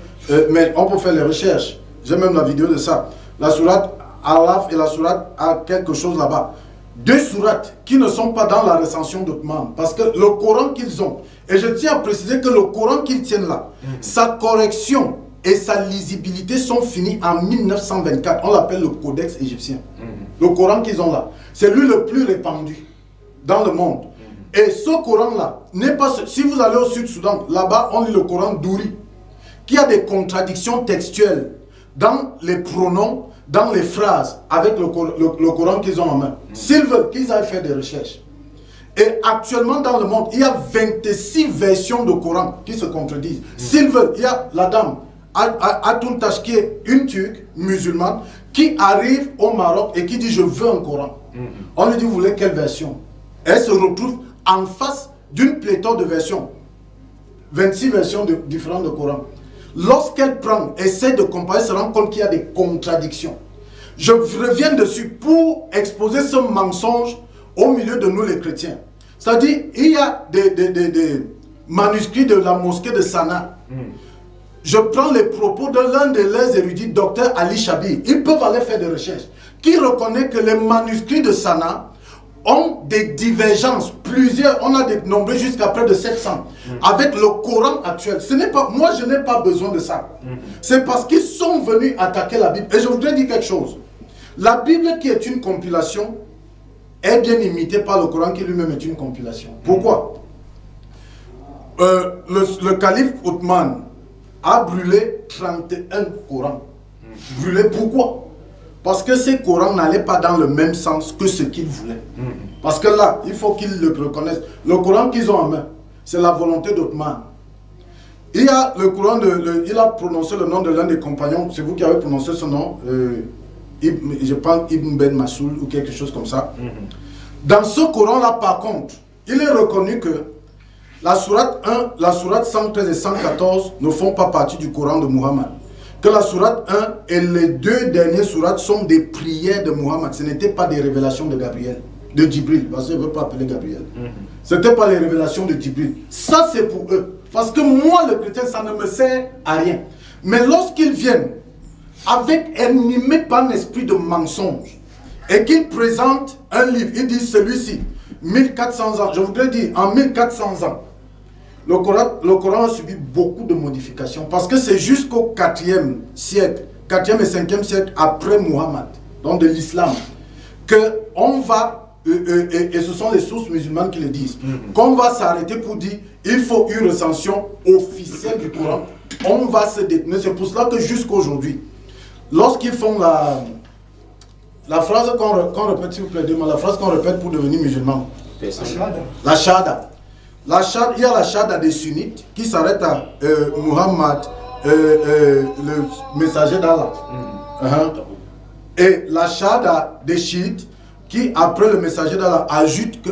mais on peut faire les recherches. J'ai même la vidéo de ça. La sourate Alaf et la sourate a quelque chose là-bas. 2 sourates qui ne sont pas dans la recension d'Othman. Parce que le Coran qu'ils ont, et je tiens à préciser que le Coran qu'ils tiennent là, sa correction et sa lisibilité sont finies en 1924. On l'appelle le Codex égyptien. Le Coran qu'ils ont là, c'est lui le plus répandu dans le monde. Et ce Coran-là n'est pas... Si vous allez au Sud-Soudan, là-bas, on lit le Coran d'Ouri, qui a des contradictions textuelles dans les pronoms, dans les phrases, avec le Coran qu'ils ont en main. S'ils veulent qu'ils aillent faire des recherches. Et actuellement, dans le monde, il y a 26 versions de Coran qui se contredisent. S'ils veulent, il y a la dame, Atuntash, qui est une turque musulmane, qui arrive au Maroc et qui dit « Je veux un Coran ». On lui dit « Vous voulez quelle version ?» Elle se retrouve en face d'une pléthore de versions. 26 versions différentes de Coran. Lorsqu'elle prend, essaie de comparer, elle se rend compte qu'il y a des contradictions. Je reviens dessus pour exposer ce mensonge au milieu de nous les chrétiens. C'est-à-dire, il y a des manuscrits de la mosquée de Sanaa. Je prends les propos de l'un de leurs érudits, Dr Ali Chabir. Ils peuvent aller faire des recherches. Qui reconnaît que les manuscrits de Sanaa ont des divergences, plusieurs, on a dénombré jusqu'à près de 700, avec le Coran actuel. Ce n'est pas, moi je n'ai pas besoin de ça. C'est parce qu'ils sont venus attaquer la Bible. Et je voudrais dire quelque chose. La Bible qui est une compilation est bien imitée par le Coran qui lui-même est une compilation. Pourquoi? Le calife Othman a brûlé 31 Corans. Brûlé pourquoi? Parce que ces Corans n'allaient pas dans le même sens que ce qu'ils voulaient. Parce que là, il faut qu'ils le reconnaissent. Le Coran qu'ils ont en main, c'est la volonté d'Othman. Il y a le Coran, il a prononcé le nom de l'un des compagnons, c'est vous qui avez prononcé ce nom, je pense Ibn Ben Masoul ou quelque chose comme ça. Dans ce Coran-là, par contre, il est reconnu que la sourate 1, la sourate 113 et 114 ne font pas partie du Coran de Muhammad. Que la sourate 1 et les 2 dernières sourates sont des prières de Muhammad. Ce n'étaient pas des révélations de Gabriel, de Djibril, parce qu'il ne veut pas appeler Gabriel. Ce n'était pas les révélations de Djibril. Ça, c'est pour eux. Parce que moi, le chrétien, ça ne me sert à rien. Mais lorsqu'ils viennent, animés par un esprit de mensonge, et qu'ils présentent un livre, ils disent celui-ci, 1400 ans. Je voudrais dire, en 1400 ans, le Coran a subi beaucoup de modifications parce que c'est jusqu'au 4e siècle, 4e et 5e siècle après Muhammad, donc de l'islam, qu'on va, et ce sont les sources musulmanes qui le disent, qu'on va s'arrêter pour dire il faut une recension officielle du Coran. On va se détenir. C'est pour cela que jusqu'aujourd'hui, lorsqu'ils font la phrase qu'on répète, s'il vous plaît, la phrase qu'on répète pour devenir musulman, la shahada. Il y a la shahada des sunnites qui s'arrête à Muhammad, le messager d'Allah. Et la shahada des chiites qui, après le messager d'Allah, ajoute que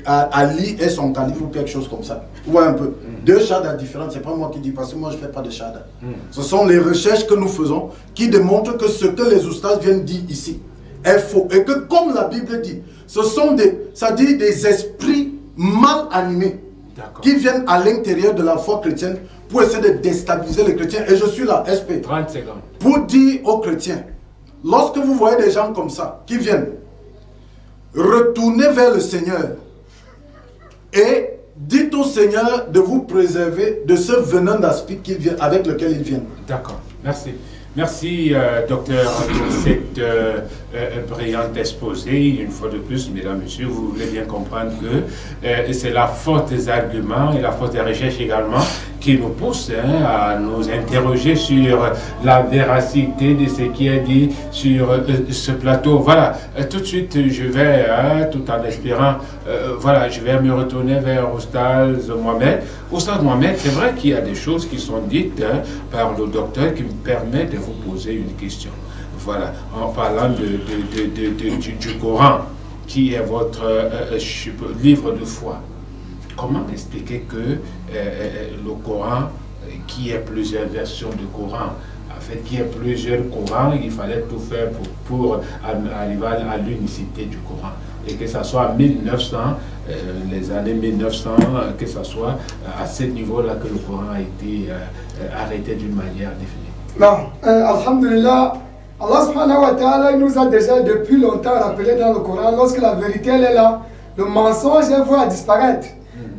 Ali est son calife ou quelque chose comme ça. Vous voyez un peu. 2 shahadas différentes, c'est pas moi qui dis, parce que moi je ne fais pas de shahada. Ce sont les recherches que nous faisons qui démontrent que ce que les oustas viennent dire ici est faux. Et que comme la Bible dit, ce sont des esprits mal animés qui viennent à l'intérieur de la foi chrétienne pour essayer de déstabiliser les chrétiens. Et je suis là, SP, 30 secondes. Pour dire aux chrétiens, lorsque vous voyez des gens comme ça qui viennent, retournez vers le Seigneur et dites au Seigneur de vous préserver de ce venin d'aspic avec lequel ils viennent. D'accord, merci. Merci, docteur, pour cette brillante exposé. Une fois de plus, mesdames, messieurs, vous voulez bien comprendre que c'est la force des arguments et la force des recherches également qui nous pousse à nous interroger sur la véracité de ce qui est dit sur ce plateau. Voilà, tout de suite, je vais, tout en espérant, voilà, je vais me retourner vers Oustaz Mohamed. Oustaz Mohamed, c'est vrai qu'il y a des choses qui sont dites par le docteur qui me permettent de vous poser une question. Voilà, en parlant du Coran, qui est votre livre de foi. Comment expliquer que le Coran, qui est plusieurs versions du Coran, en fait, qui est plusieurs Corans, il fallait tout faire pour arriver à l'unicité du Coran. Et que ce soit 1900, les années 1900, que ce soit à ce niveau-là que le Coran a été arrêté d'une manière définitive. Non, alhamdulillah, Allah subhanahu wa ta'ala nous a déjà depuis longtemps rappelé dans le Coran, lorsque la vérité elle est là, le mensonge est voué à disparaître.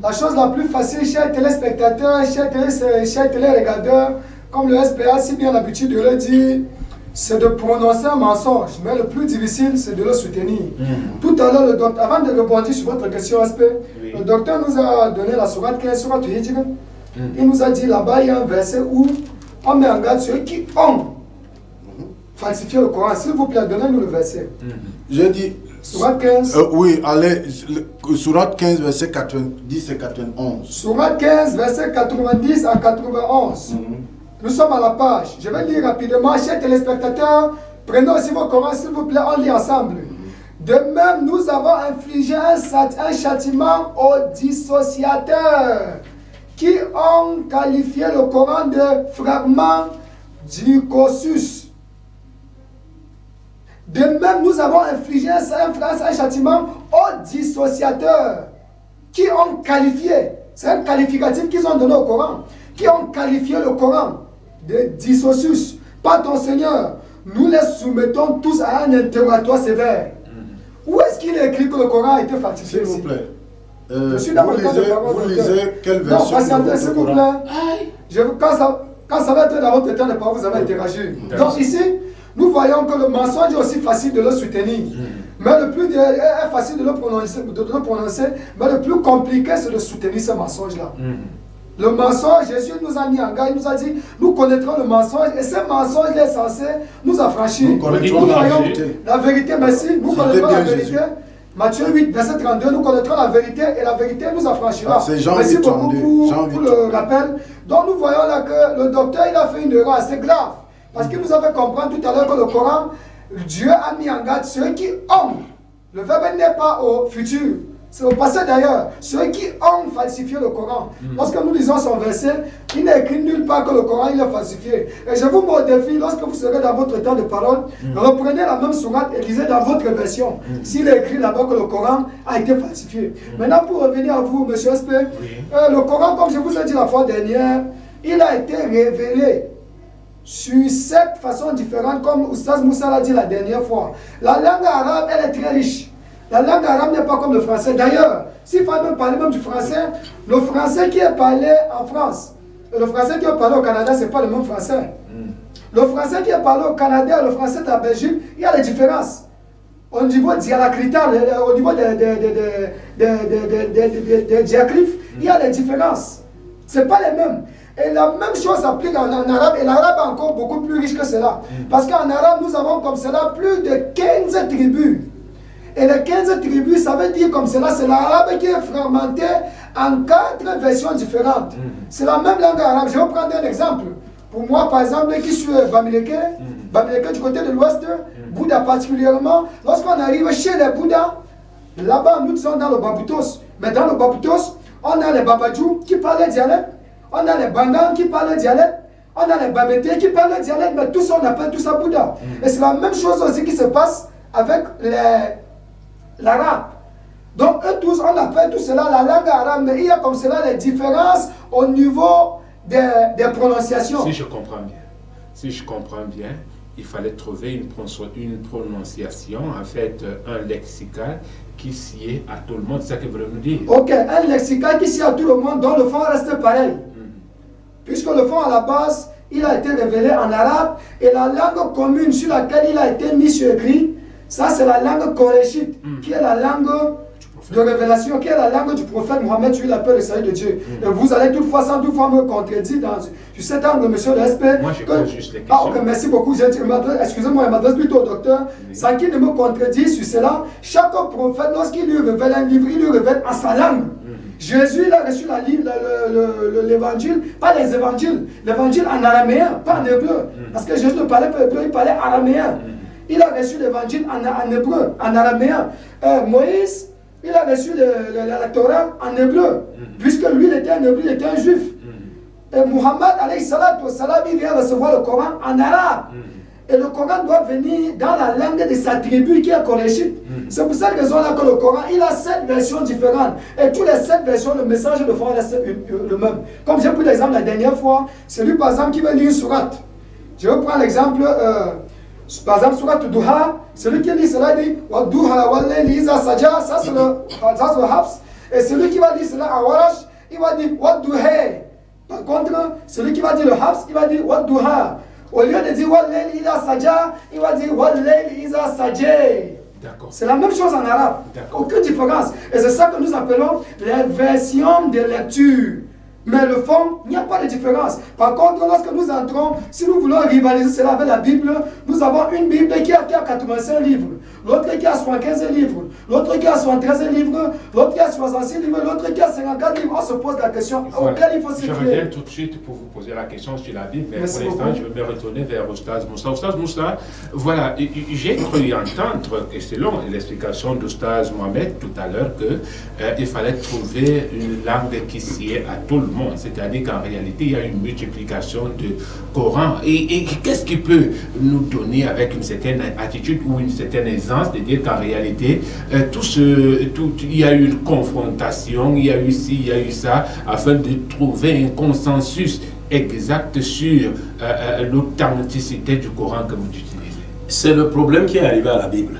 La chose la plus facile, chers téléspectateurs, chers téléregardeurs, comme le SPA si bien l'habitude de le dire, c'est de prononcer un mensonge. Mais le plus difficile, c'est de le soutenir. Tout à l'heure, le docteur, avant de rebondir sur votre question, SP, le docteur nous a donné la sourate 15, sourate Hijr. Il nous a dit là-bas, il y a un verset où on met en garde ceux qui ont falsifié le Coran. S'il vous plaît, donnez-nous le verset. J'ai dit. Sourate 15. Oui, allez, Sourate 15, verset 90 et 91. Sourate 15, verset 90 à 91. Nous sommes à la page. Je vais lire rapidement. Chers téléspectateurs, prenez aussi vos Corans, s'il vous plaît, on lit ensemble. De même, nous avons infligé un châtiment aux dissociateurs qui ont qualifié le Coran de fragment du Kossus. De même, nous avons infligé un châtiment aux dissociateurs qui ont qualifié, c'est un qualificatif qu'ils ont donné au Coran, qui ont qualifié le Coran de dissocius. Par ton Seigneur, nous les soumettons tous à un interrogatoire sévère. Où est-ce qu'il est écrit que le Coran a été falsifié? S'il vous plaît. Je suis dans vous lisez quelle version? Non, patientez, s'il vous plaît. Quand ça va être dans votre temps de parole, vous allez interagir. Donc ici, nous voyons que le mensonge est aussi facile de le soutenir. Mais le plus est facile de le prononcer, mais le plus compliqué, c'est de soutenir ce mensonge-là. Le mensonge, Jésus nous a mis en garde, il nous a dit, nous connaîtrons le mensonge, et ce mensonge est censé nous affranchir. Nous connaîtrons la vérité, merci, nous connaîtrons la vérité. Matthieu 8, verset 32, nous connaîtrons la vérité, et la vérité nous affranchira. C'est Jean merci 8, beaucoup pour le rappel. Donc nous voyons là que le docteur, il a fait une erreur assez grave. Parce qu'il nous a fait comprendre tout à l'heure que le Coran, Dieu a mis en garde ceux qui ont. Le verbe n'est pas au futur, c'est au passé d'ailleurs. Ceux qui ont falsifié le Coran. Lorsque nous lisons son verset, il n'est écrit nulle part que le Coran il est falsifié. Et je vous mets au défi, lorsque vous serez dans votre temps de parole, reprenez la même sourate et lisez dans votre version. S'il est écrit là-bas que le Coran a été falsifié. Maintenant, pour revenir à vous, monsieur SP, le Coran, comme je vous ai dit la fois dernière, il a été révélé sur 7 façons différentes, comme Oustaz Moussa l'a dit la dernière fois. La langue arabe, elle est très riche. La langue arabe n'est pas comme le français. D'ailleurs, s'il faut même parler même du français, le français qui est parlé en France et le français qui est parlé au Canada, ce n'est pas le même français. Le français qui est parlé au Canada et le français de la Belgique, il y a des différences. Au niveau diacrital, au niveau des diacrifs, il y a des différences. Ce n'est pas les mêmes. Et la même chose s'applique en arabe, et l'arabe est encore beaucoup plus riche que cela. Parce qu'en arabe, nous avons comme cela plus de 15 tribus. Et les 15 tribus, ça veut dire comme cela, c'est l'arabe qui est fragmenté en 4 versions différentes. C'est la même langue arabe. Je vais prendre un exemple. Pour moi, par exemple, qui suis Bamileke, Bamileke du côté de l'ouest, Bouddha particulièrement, lorsqu'on arrive chez les Bouddhas, là-bas, nous sommes dans le Baboutos. Mais dans le Baboutos, on a les Babadjou qui parlent le dialecte. On a les Bangang qui parlent le dialecte, on a les Babété qui parlent le dialecte, mais tout ça on appelle tout ça Bouddha. Et c'est la même chose aussi qui se passe avec l'arabe. Donc eux tous, on appelle tout cela la langue arabe, mais il y a comme cela les différences au niveau des prononciations. Si je comprends bien, il fallait trouver une prononciation, en fait un lexical qui sied à tout le monde, c'est ça que vous voulez nous dire. Ok, un lexical qui sied à tout le monde, dont le fond reste pareil. Puisque le fond à la base, il a été révélé en arabe, et la langue commune sur laquelle il a été mis sur écrit, ça c'est la langue koréchite, qui est la langue de révélation, qui est la langue du prophète Mohammed, tu l'appelles le salut de Dieu. Et vous allez toutefois sans toutefois me contredire sur cet angle, monsieur le SP. Moi, je pose juste les questions. Ah, ok, merci beaucoup. Excusez-moi, je m'adresse plutôt au docteur. Sans qu'il ne me contredise sur cela, chaque prophète, lorsqu'il lui révèle un livre, il lui révèle en sa langue. Jésus, il a reçu l'évangile, pas les évangiles, l'évangile en araméen, pas en hébreu. Parce que Jésus ne parlait pas hébreu, il parlait araméen. Il a reçu l'évangile en hébreu, en araméen. Moïse, il a reçu la Torah en hébreu, puisque lui, il était un hébreu, il était un juif. Et Muhammad, alayhi salatu wa salam, il vient recevoir le Coran en arabe. Et le Coran doit venir dans la langue de sa tribu qui est koréchite. C'est pour cette raison-là que le Coran, il a 7 versions différentes. Et toutes les 7 versions, le message de foi reste le même. Comme j'ai pris l'exemple la dernière fois, celui par exemple qui veut lire une sourate. Je vais prendre l'exemple, par exemple, sourate Duha, celui qui lit cela dit wa Duha wa layli iza saja, ça c'est le Hafs. Et celui qui va lire cela en Warash, il va dire wa Duha. Par contre, celui qui va dire le Hafs, il va dire wa Duha. Au lieu de dire wa layli iza saja, il va dire wa layli iza sajay. C'est la même chose en arabe. Aucune différence. Et c'est ça que nous appelons les versions de lecture. Mais le fond, il n'y a pas de différence. Par contre, lorsque nous entrons, si nous voulons rivaliser cela avec la Bible, nous avons une Bible qui a 85 livres, l'autre qui a 75 livres, l'autre qui a 73 livres, l'autre qui a 66 livres, l'autre qui a 54 livres. On se pose la question, auquel il faut se fier. Je reviens tout de suite pour vous poser la question sur la Bible, mais pour l'instant, je vais me retourner vers Oustaz Moussa. Oustaz Moussa, voilà, j'ai cru entendre, et selon l'explication d'Oustaz Mohamed tout à l'heure, qu'il fallait trouver une langue qui sied à tout le monde. C'est-à-dire qu'en réalité, il y a une multiplication de Coran. Et qu'est-ce qui peut nous donner avec une certaine attitude ou une certaine aisance de dire qu'en réalité, il y a eu une confrontation, il y a eu ci, il y a eu ça, afin de trouver un consensus exact sur l'authenticité du Coran que vous utilisez? C'est le problème qui est arrivé à la Bible.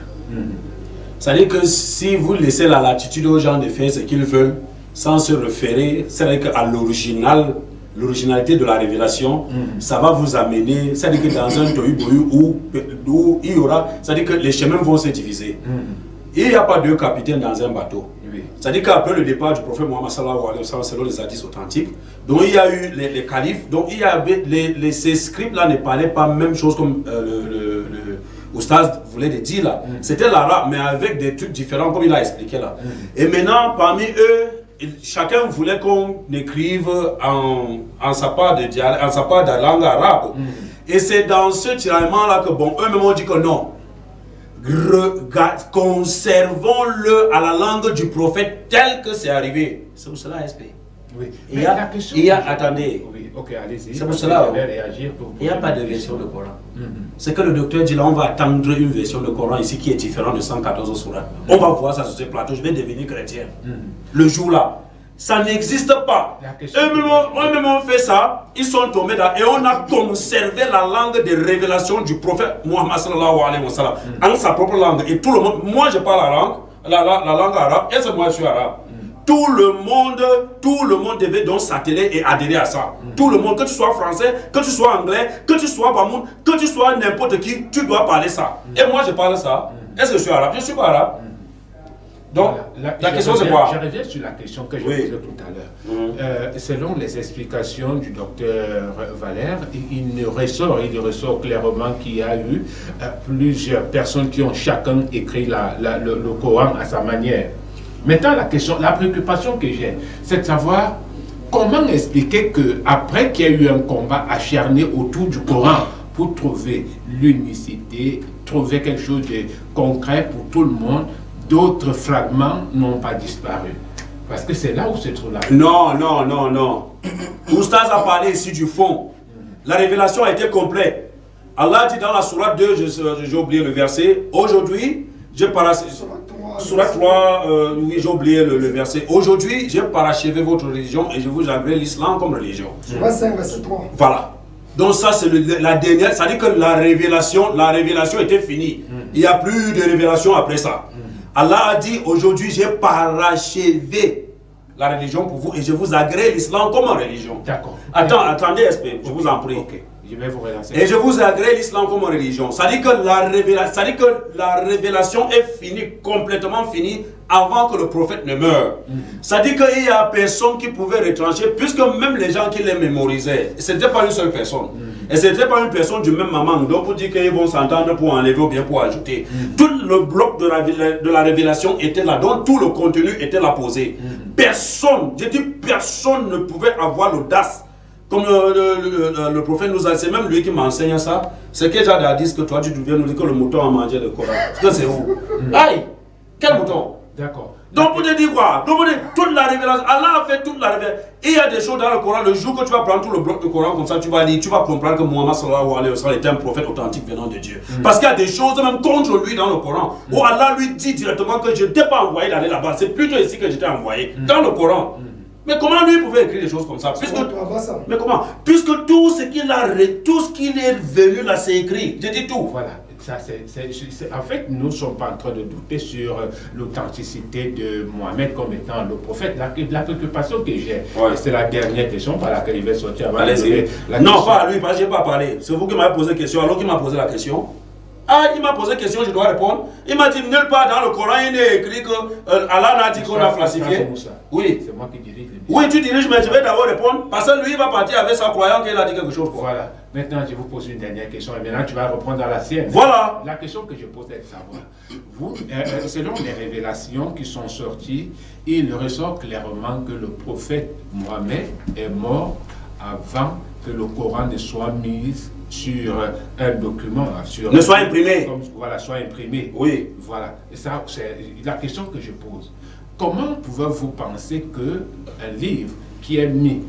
C'est-à-dire que si vous laissez la latitude aux gens de faire ce qu'ils veulent, sans se référer, c'est-à-dire qu'à l'originalité de la révélation, ça va vous amener, c'est-à-dire que dans un tohu-bohu où il y aura, c'est-à-dire que les chemins vont se diviser. Il n'y a pas 2 capitaines dans un bateau. C'est-à-dire qu'après le départ du prophète Mohammed sallallahu alayhi wa sallam, selon les hadiths authentiques, donc il y a eu les califes, donc il y avait ces scribes-là ne parlaient pas même chose comme le Oustaz voulait le dire là. C'était l'arabe, mais avec des trucs différents comme il a expliqué là. Et maintenant, parmi eux, chacun voulait qu'on écrive en sa part de langue arabe. Et c'est dans ce tiraillement-là que, bon, eux-mêmes ont dit que non. Conservons-le à la langue du prophète tel que c'est arrivé. C'est pour cela, SP. Oui. Attendez. Oui, ok, allez-y. C'est pour cela. Il n'y a pas de version de Coran. C'est que le docteur dit là, on va attendre une version de Coran ici qui est différente de 114 sourates. On va voir ça sur ce plateau, je vais devenir chrétien. Le jour là. Ça n'existe pas. Eux-mêmes ont fait ça, ils sont tombés là et on a conservé la langue de révélation du prophète Muhammad sallallahu alayhi wa sallam en sa propre langue. Et tout le monde, moi je parle la langue arabe, et c'est moi je suis arabe. Tout le monde devait donc s'atteler et adhérer à ça. Tout le monde, que tu sois français, que tu sois anglais, que tu sois bamoun, que tu sois n'importe qui, tu dois parler ça. Et moi je parle ça. Est-ce que je suis arabe? Je ne suis pas arabe. Donc, voilà. la question c'est quoi? Je reviens sur la question que je posais tout à l'heure. Selon les explications du docteur Valère, il ressort clairement qu'il y a eu plusieurs personnes qui ont chacun écrit le Coran à sa manière. Maintenant, la préoccupation que j'ai, c'est de savoir comment expliquer qu'après qu'il y a eu un combat acharné autour du Coran pour trouver l'unicité, trouver quelque chose de concret pour tout le monde, d'autres fragments n'ont pas disparu. Parce que c'est là où se trouve la... Non. Oustaz a parlé ici du fond. La révélation a été complète. Allah dit dans la sourate 2, j'ai oublié le verset, aujourd'hui, Sourate 3, oui, j'ai oublié le verset. Aujourd'hui, j'ai parachevé votre religion et je vous agrée l'islam comme religion. Sourate 5, verset 3. Voilà. Donc ça, c'est la dernière, ça dit que la révélation était finie. Il n'y a plus de révélation après ça. Allah a dit, aujourd'hui, j'ai parachevé la religion pour vous et je vous agrée l'islam comme religion. D'accord. Attendez, SP, je vous en prie. Ok. Je vais vous relancer. Et je vous ai agréé l'islam comme religion. Ça dit que la révélation est finie, complètement finie, avant que le prophète ne meure. Ça dit qu'il n'y a personne qui pouvait retrancher, puisque même les gens qui les mémorisaient, ce n'était pas une seule personne. Et ce n'était pas une personne du même maman. Donc pour dire qu'ils vont s'entendre pour enlever ou bien pour ajouter. Tout le bloc de la révélation était là, donc tout le contenu était là posé. Personne, je dis personne ne pouvait avoir l'audace. Comme le prophète nous a, c'est même lui qui m'enseigne ça. C'est que j'ai dit que toi tu viens nous dire que le mouton a mangé le Coran. C'est où? Aïe! Quel mouton? D'accord. Donc pour te dire quoi? Donc pour te dire toute la révélation, Allah a fait toute la révélation. Et il y a des choses dans le Coran, le jour que tu vas prendre tout le bloc du Coran comme ça, tu vas lire, tu vas comprendre que Muhammad sallallahu alayhi wa sallam était un prophète authentique venant de Dieu. Parce qu'il y a des choses même contre lui dans le Coran, où Allah lui dit directement que je ne t'ai pas envoyé d'aller là-bas, c'est plutôt ici que je t'ai envoyé, dans le Coran. Mais comment lui pouvait écrire des choses comme ça? Mais comment? Puisque tout ce qu'il est venu là, c'est écrit. Je dis tout. Voilà. Ça, en fait, nous ne sommes pas en train de douter sur l'authenticité de Mohamed comme étant le prophète. La préoccupation que j'ai, c'est la dernière question par laquelle il va sortir. Allez-y. Non, pas à lui, parce que je n'ai pas parlé. C'est vous qui m'avez posé la question, alors qu'il m'a posé la question. Ah, il m'a posé la question, je dois répondre. Il m'a dit, nulle part dans le Coran, il est écrit que Allah n'a dit qu'on a falsifié. Oui. C'est moi qui dirige. Oui, tu diriges, mais je vais d'abord répondre. Parce que lui, il va partir avec sa croyance qu'il a dit quelque chose. Voilà. Maintenant, je vous pose une dernière question. Et maintenant, tu vas répondre à la sienne. Voilà. La question que je pose est de savoir. Vous, selon les révélations qui sont sorties, il ressort clairement que le prophète Mohammed est mort avant que le Coran ne soit mis sur un document, ne soit imprimé. Voilà, soit imprimé. Oui. Voilà. Et ça, c'est la question que je pose. Comment pouvez-vous penser qu'un livre qui est mis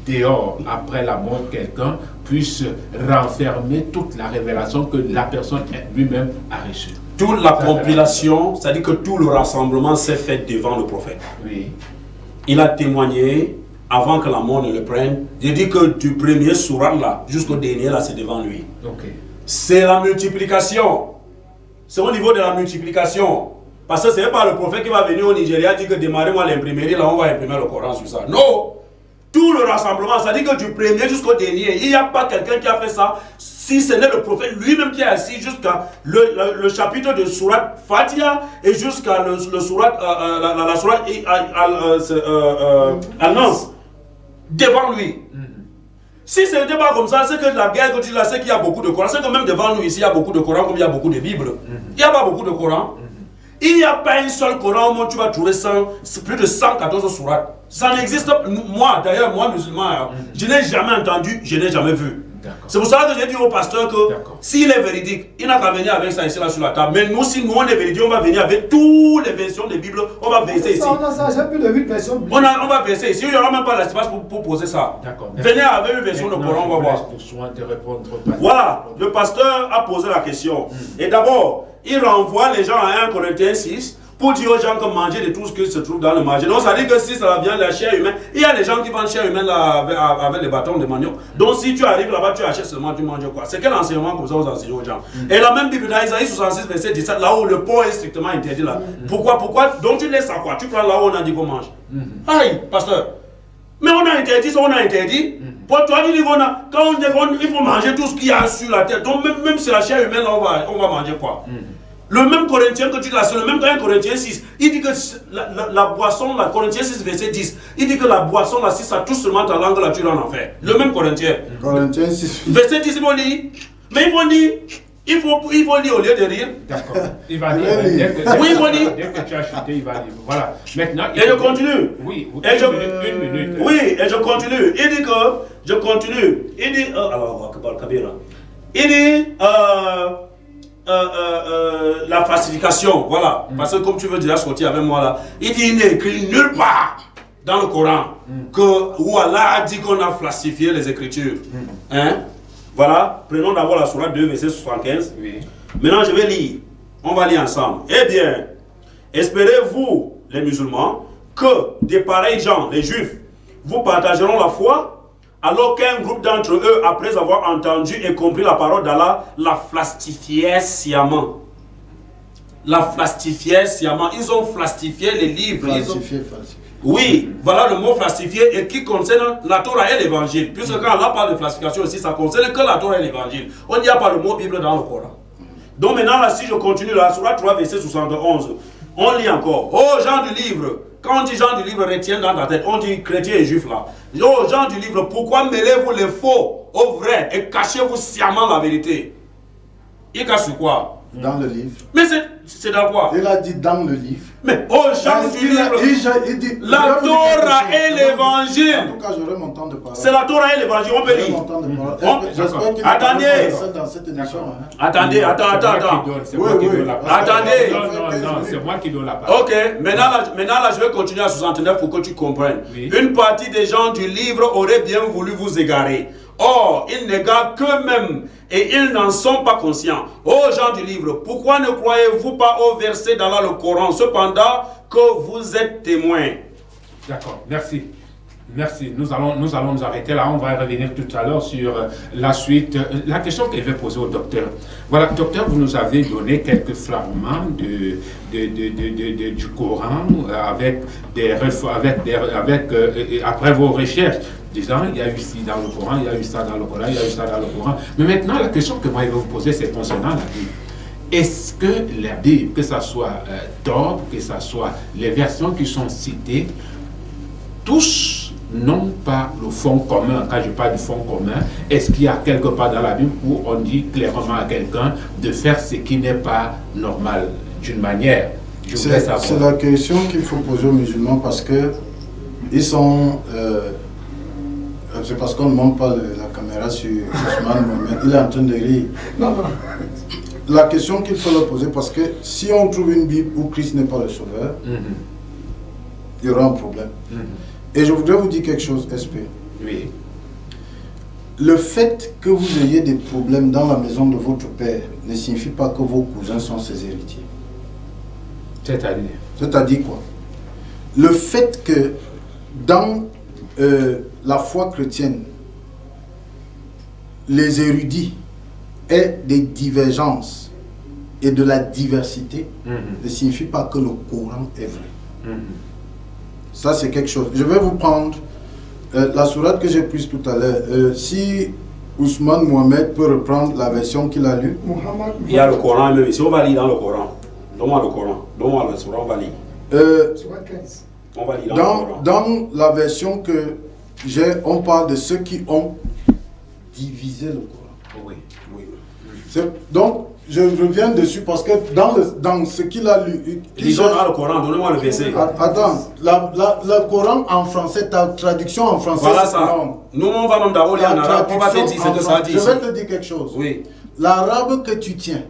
dehors après la mort de quelqu'un puisse renfermer toute la révélation que la personne lui-même a reçue? Toute la compilation, c'est-à-dire que tout le rassemblement s'est fait devant le prophète. Oui. Il a témoigné avant que la mort ne le prenne. Il dit que du premier surat là jusqu'au dernier là, c'est devant lui. Okay. C'est la multiplication. C'est au niveau de la multiplication. Parce que ce n'est pas le prophète qui va venir au Nigeria et dire que démarrez-moi l'imprimerie, là on va imprimer le Coran sur ça. Non! Tout le rassemblement, ça dit que du premier jusqu'au dernier, il n'y a pas quelqu'un qui a fait ça, si ce n'est le prophète lui-même qui est assis jusqu'à le chapitre de Surat Fatiha et jusqu'à le Surat, la Surat Al-Nas, devant lui. Si ce n'était pas comme ça, c'est que la guerre que tu l'as, c'est qu'il y a beaucoup de Coran. C'est que même devant nous ici, il y a beaucoup de Coran comme il y a beaucoup de Bibles. Il n'y a pas beaucoup de Coran. Il n'y a pas un seul Coran au monde, tu vas trouver plus de 114 sourates. Ça n'existe pas. Moi, d'ailleurs, moi, musulman, je n'ai jamais entendu, je n'ai jamais vu. C'est pour ça que j'ai dit au pasteur que s'il est véridique, il n'a qu'à venir avec ça ici là sur la table. Mais nous, si nous on est véridique, on va venir avec toutes les versions des Bibles, on va verser ici. On a ça, j'ai plus de 8 versions. On va verser ici, il n'y aura même pas l'espace pour poser ça. Venez avec une version de Coran, on va voir. Voilà, le pasteur a posé la question. Et d'abord, il renvoie les gens à 1 Corinthiens 6 pour dire aux gens que manger de tout ce qui se trouve dans le marché. Donc ça dit que si ça vient de la chair humaine, il y a des gens qui vendent chair humaine là, avec des bâtons de manioc. Donc si tu arrives là-bas, tu achètes seulement, tu manges quoi. C'est quel enseignement comme ça vous enseignez aux gens? Et la même Bible dans Isaïe 66 verset 17, là où le porc est strictement interdit là. Pourquoi? Donc tu laisses à quoi? Tu prends là où on a dit qu'on mange. Aïe, pasteur. Mais on a interdit ça, on a interdit. Pour toi, tu dis qu'on a, quand on dit qu'il faut manger tout ce qu'il y a sur la terre. Donc même si la chair humaine, là, on va manger quoi? Le même Corinthien que tu l'as, c'est le même dans 1 Corinthiens 6. Il dit que la boisson, la Corinthiens 6, verset 10, il dit que la boisson, là, si ça touche seulement ta langue, là, tu vas en enfer. Le même Corinthien. Corinthiens 6. Verset 10, il faut lire. Mais il faut lire. Il faut lire au lieu de rire. D'accord. Il va lire. Oui, il faut lire. Dès que tu as chuté, il va lire. Voilà. Maintenant. Et je continue. Oui. Une minute. Oui, et je continue. Il dit que. Je continue. Il dit. Alors, Kabira. Il dit. La falsification, voilà. Parce que comme tu veux déjà sortir avec moi là, il dit il n'est écrit nulle part dans le Coran où Allah a dit qu'on a falsifié les Écritures. Hein? Voilà, prenons d'abord la sourate 2, verset 75. Oui. Maintenant je vais lire, on va lire ensemble. Eh bien, espérez-vous, les musulmans, que des pareils gens, les juifs, vous partageront la foi alors qu'un groupe d'entre eux, après avoir entendu et compris la parole d'Allah, la flastifiait sciemment. La flastifiait sciemment. Ils ont flastifié les livres. Oui, voilà le mot falsifié et qui concerne la Torah et l'évangile. Puisque quand on parle de falsification aussi, ça concerne que la Torah et l'évangile. On n'y a pas le mot Bible dans le Coran. Donc maintenant, là, si je continue, la Surah 3, verset 71, on lit encore. Oh, gens du livre, quand on dit gens du livre, retiens dans ta tête, on dit chrétiens et juifs là. Oh, gens du livre, pourquoi mêlez-vous les faux au vrai et cachez-vous sciemment la vérité? Il cache quoi? Dans le livre. Mais c'est dans quoi? Il a dit dans le livre. Mais aux gens du livre, il dit, la Torah et l'évangile. En tout cas, j'aurai mon temps de parole. C'est la Torah et l'évangile, on peut lire. J'espère qu'il Attendez. dans cette émission. Attendez, attends. Attendez. Non, c'est moi qui donne la parole. Ok, maintenant là, je vais continuer à 69 pour que tu comprennes. Oui. Une partie des gens du livre auraient bien voulu vous égarer. Or, ils n'égarent qu'eux-mêmes et ils n'en sont pas conscients. Ô gens du livre, pourquoi ne croyez-vous pas au verset dans le Coran, cependant que vous êtes témoins? D'accord, merci. Merci. Nous allons nous arrêter là. On va revenir tout à l'heure sur la suite. La question que je vais poser au docteur. Voilà, docteur, vous nous avez donné quelques fragments du Coran après vos recherches. Disant, il y a eu ci dans le Coran, il y a eu ça dans le Coran, il y a eu ça dans le Coran. Mais maintenant, la question que moi je vais vous poser, c'est concernant la Bible. Est-ce que la Bible, que ce soit d'ordre, que ce soit les versions qui sont citées, tous n'ont pas le fond commun? Quand je parle du fond commun, est-ce qu'il y a quelque part dans la Bible où on dit clairement à quelqu'un de faire ce qui n'est pas normal d'une manière? C'est la question qu'il faut poser aux musulmans parce que ils sont... c'est parce qu'on ne monte pas la caméra sur Ousmane Mohamed. Il est en train de rire. Non. La question qu'il faut leur poser, parce que si on trouve une Bible où Christ n'est pas le sauveur, il y aura un problème. Et je voudrais vous dire quelque chose, SP. Oui. Le fait que vous ayez des problèmes dans la maison de votre père ne signifie pas que vos cousins sont ses héritiers. C'est-à-dire? C'est-à-dire quoi? Le fait que dans la foi chrétienne, les érudits aient des divergences et de la diversité ne signifie pas que le Coran est vrai. Ça, c'est quelque chose. Je vais vous prendre la sourate que j'ai prise tout à l'heure. Si Ousmane Mohamed peut reprendre la version qu'il a lue. Il y a le Coran même ici. On va lire dans le Coran. Donne-moi le Coran. Donne-moi le Coran, on va lire. Sourate 15. On va lire dans le Coran. Dans la version que j'ai, on parle de ceux qui ont divisé le Coran. Oui. Donc, je reviens dessus parce que dans ce qu'il a lu... Lisons dans le Coran, donnez-moi le verset. Attends, le Coran en français, ta traduction en français... Voilà ça. Nous, on va même d'abord lire en arabe, on va te dire ce que ça dit. Je vais te dire quelque chose. Oui. L'arabe que tu tiens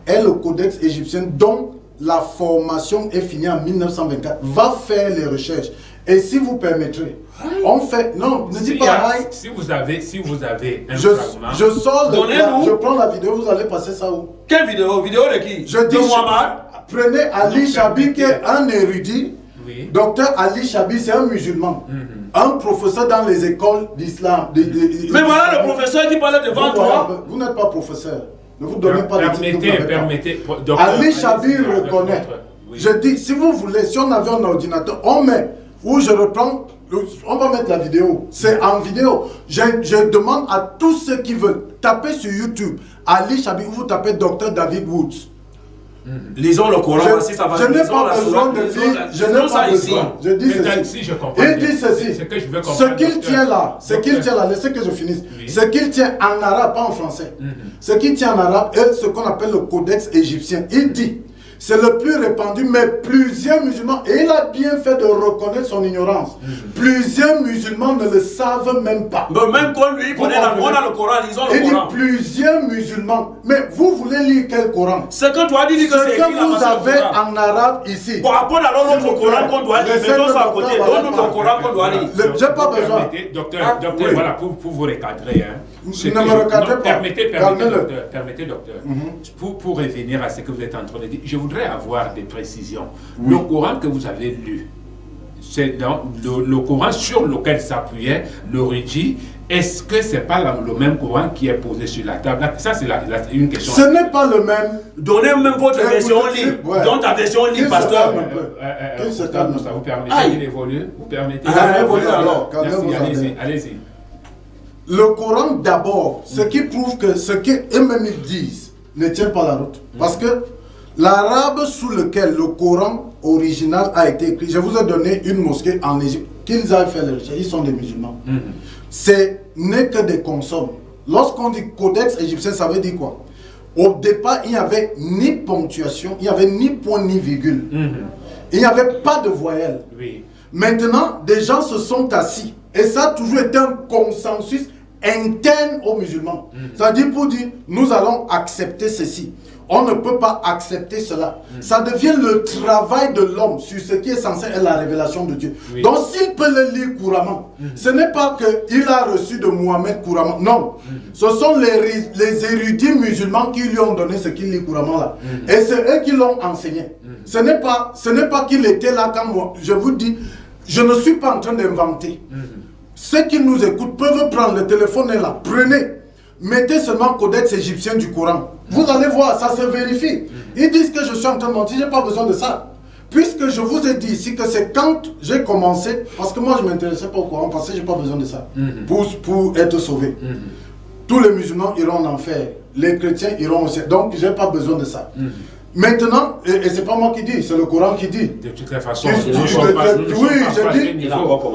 est le codex égyptien dont la formation est finie en 1924. Va faire les recherches. Et si vous permettrez, on fait... Non, ne dis pas aïe. Si vous avez un fragment... Je sors Donnez-nous. je prends la vidéo, vous allez passer ça où? Quelle vidéo? Vidéo de qui? Je dis... Prenez Ali Chabi qui est un érudit. Oui. Docteur Ali Chabi, c'est un musulman. Un professeur dans les écoles d'islam. Mais voilà le professeur qui parlait devant toi. Vous n'êtes pas professeur. Ne vous donnez pas de titre. Permettez. Ali Chabi reconnaît. Oui. Je dis, si vous voulez, si on avait un ordinateur, on met, où je reprends, on va mettre la vidéo. C'est en vidéo. Je demande à tous ceux qui veulent taper sur YouTube Ali Chabi ou vous tapez Dr David Woods. Lisons le Coran, si ça va. Je n'ai pas besoin de lire. Je n'ai pas besoin. Je dis ceci. Il dit ceci. Ce qu'il tient là, laissez que je finisse. Ce qu'il tient en arabe, pas en français. Ce qu'il tient en arabe est ce qu'on appelle le codex égyptien. Il dit, c'est le plus répandu, mais plusieurs musulmans, et il a bien fait de reconnaître son ignorance. Plusieurs musulmans ne le savent même pas. Mais même quand lui connaît on a le Coran, lisons le Coran. Il dit plusieurs musulmans. Mais vous voulez lire quel Coran? Ce que tu as dit que c'est écrit que vous avez en arabe ici. Bon, après alors notre Coran qu'on doit lire, mettons ça à côté, donne-nous ton Coran qu'on doit lire. J'ai pas besoin. Docteur, voilà, pour vous recadrer, ne me recadrez pas. Permettez, docteur. Pour revenir à ce que vous êtes en train de dire, je voudrais avoir des précisions. Le Coran que vous avez lu, c'est dans le Coran sur lequel s'appuyait l'origine Est-ce que c'est pas le même Coran qui est posé sur la table? Ça, c'est une question. Ce n'est pas le même. Donnez même votre version libre. Ouais. Donne ta version libre, pasteur. Ça vous permettez d'évoluer? Vous permettez alors. Allez-y. Le Coran d'abord, ce qui prouve que ce qu'eux-mêmes ils disent ne tient pas la route. Parce que l'arabe sous lequel le Coran original a été écrit, je vous ai donné une mosquée en Égypte, qu'ils aient fait les recherches, ils sont des musulmans. C'est n'est que des consonnes. Lorsqu'on dit codex égyptien, ça veut dire quoi? Au départ, il n'y avait ni ponctuation, il n'y avait ni point ni virgule. Il n'y avait pas de voyelle. Oui. Maintenant, des gens se sont assis. Et ça a toujours été un consensus interne aux musulmans. C'est-à-dire pour dire, nous allons accepter ceci. On ne peut pas accepter cela. Ça devient le travail de l'homme sur ce qui est censé être la révélation de Dieu. Oui. Donc s'il peut le lire couramment, ce n'est pas qu'il a reçu de Mohamed couramment. Non. Ce sont les érudits musulmans qui lui ont donné ce qu'il lit couramment là. Et c'est eux qui l'ont enseigné. Ce n'est pas qu'il était là quand moi. Je vous dis, je ne suis pas en train d'inventer. Ceux qui nous écoutent peuvent prendre le téléphone et là. Prenez. Mettez seulement codex égyptien du Coran. Vous allez voir, ça se vérifie. Ils disent que je suis en train de mentir, je n'ai pas besoin de ça. Puisque je vous ai dit ici que c'est quand j'ai commencé, parce que moi je ne m'intéressais pas au Coran, parce que je n'ai pas besoin de ça pour être sauvé. Tous les musulmans iront en enfer, les chrétiens iront au ciel. Donc je n'ai pas besoin de ça. Maintenant, et c'est pas moi qui dis, c'est le Coran qui dit. De toutes les façons,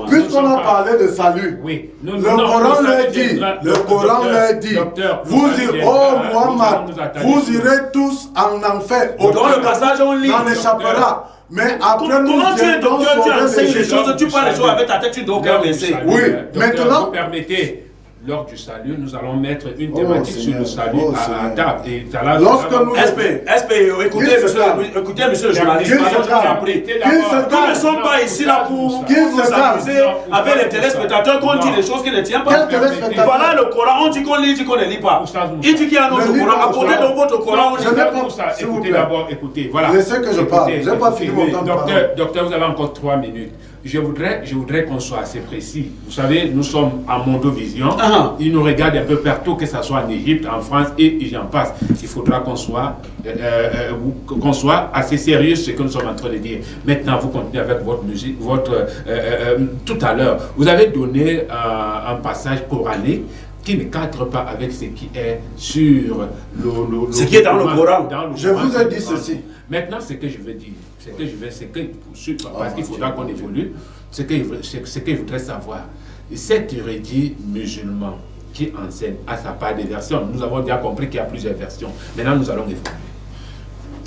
puisqu'on a parlé de salut, le Coran leur dit, vous irez, Muhammad, vous irez tous en enfer. Dans le passage, on lit. On échappera. Mais après, nous comment tu enseignes les choses, tu parles les choses avec ta tête, tu dois aucun verset. Oui, maintenant. Vous permettez. Lors du salut, nous allons mettre une thématique sur le salut à la table. Et lorsque nous... écoutez, monsieur le journaliste, nous ne sommes pas ici là pour nous amuser avec les téléspectateurs qu'on dit des choses qui ne tiennent pas. Voilà le Coran, on dit qu'on lit, il dit qu'on ne lit pas. Il dit qu'il y a un autre Coran. Apportez donc votre Coran. Écoutez d'abord, écoutez, voilà. Je sais que je parle, je n'ai pas fini mon temps de parole. Docteur, vous avez encore 3 minutes. Je voudrais qu'on soit assez précis. Vous savez, nous sommes à Mondovision. Ils nous regardent un peu partout, que ce soit en Égypte, en France et j'en passe. Il faudra qu'on soit assez sérieux sur ce que nous sommes en train de dire. Maintenant, vous continuez avec votre musique, tout à l'heure, vous avez donné un passage coranique qui ne cadre pas avec ce qui est sur ce qui est dans le Coran. Je vous ai dit ceci. Maintenant, ce que je veux dire, parce qu'il faudra qu'on évolue, ce que je voudrais savoir, cet érudit musulman qui enseigne à sa part des versions, nous avons bien compris qu'il y a plusieurs versions. Maintenant, nous allons évoluer.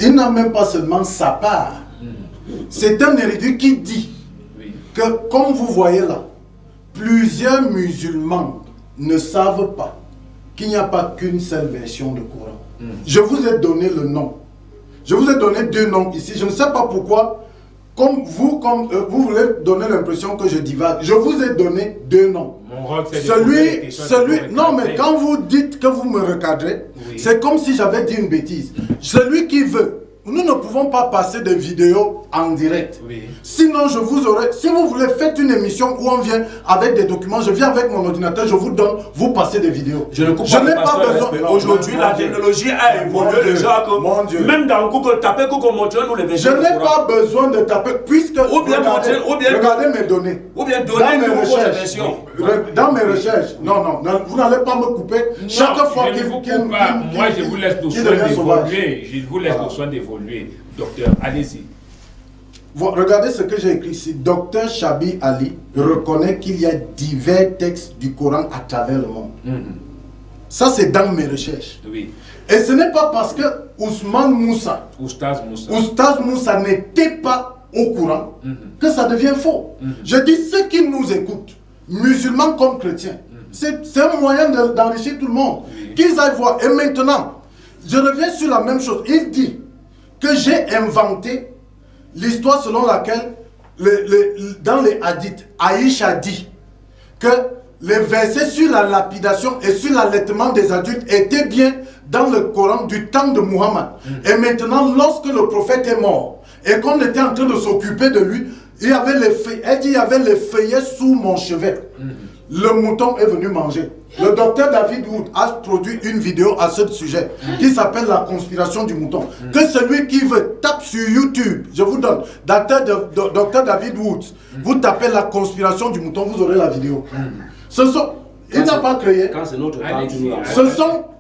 Il n'a même pas seulement sa part. C'est un érudit qui dit que, comme vous voyez là, plusieurs musulmans ne savent pas qu'il n'y a pas qu'une seule version de Coran. Je vous ai donné le nom. Je vous ai donné 2 noms ici. Je ne sais pas pourquoi, vous voulez donner l'impression que je divague. Je vous ai donné 2 noms. Mon rôle, c'est non, mais quand vous dites que vous me recadrez, c'est comme si j'avais dit une bêtise. Celui qui veut, nous ne pouvons pas passer des vidéos en direct. Sinon, je vous aurais... Si vous voulez, faites une émission où on vient avec des documents. Je viens avec mon ordinateur, je vous donne, vous passez des vidéos. Je n'ai pas besoin. Aujourd'hui, la technologie a évolué déjà. Même dans Google, tapez Google, montrez-nous les versions. Je n'ai pas besoin de taper, puisque... Regardez mes données. Ou bien donnez-nous votre version. Dans mes recherches, non, vous n'allez pas me couper. Chaque fois qu'il vous coupe pas, moi je vous laisse le soin d'évoluer. Je vous laisse le soin d'évoluer. Docteur, allez-y. Regardez ce que j'ai écrit ici. Docteur Chabi Ali reconnaît qu'il y a divers textes du Coran à travers le monde. Ça, c'est dans mes recherches. Et ce n'est pas parce que Ousmane Moussa, Oustaz Moussa n'était pas au courant que ça devient faux. Je dis ceux qui nous écoutent, musulmans comme chrétiens, c'est un moyen d'enrichir tout le monde. Qu'ils aillent voir. Et maintenant, je reviens sur la même chose. Il dit que j'ai inventé l'histoire selon laquelle, dans les hadiths, Aïcha dit que les versets sur la lapidation et sur l'allaitement des adultes étaient bien dans le Coran du temps de Muhammad. Et maintenant, lorsque le prophète est mort et qu'on était en train de s'occuper de lui, il y avait les feuillets, elle dit, il y avait les feuillets sous mon chevet. le mouton est venu manger. Le docteur David Wood a produit une vidéo à ce sujet qui s'appelle la conspiration du mouton. Que celui qui veut tape sur YouTube, je vous donne, docteur David Wood, vous tapez la conspiration du mouton, vous aurez la vidéo. Il n'a pas créé. Quand c'est notre temps,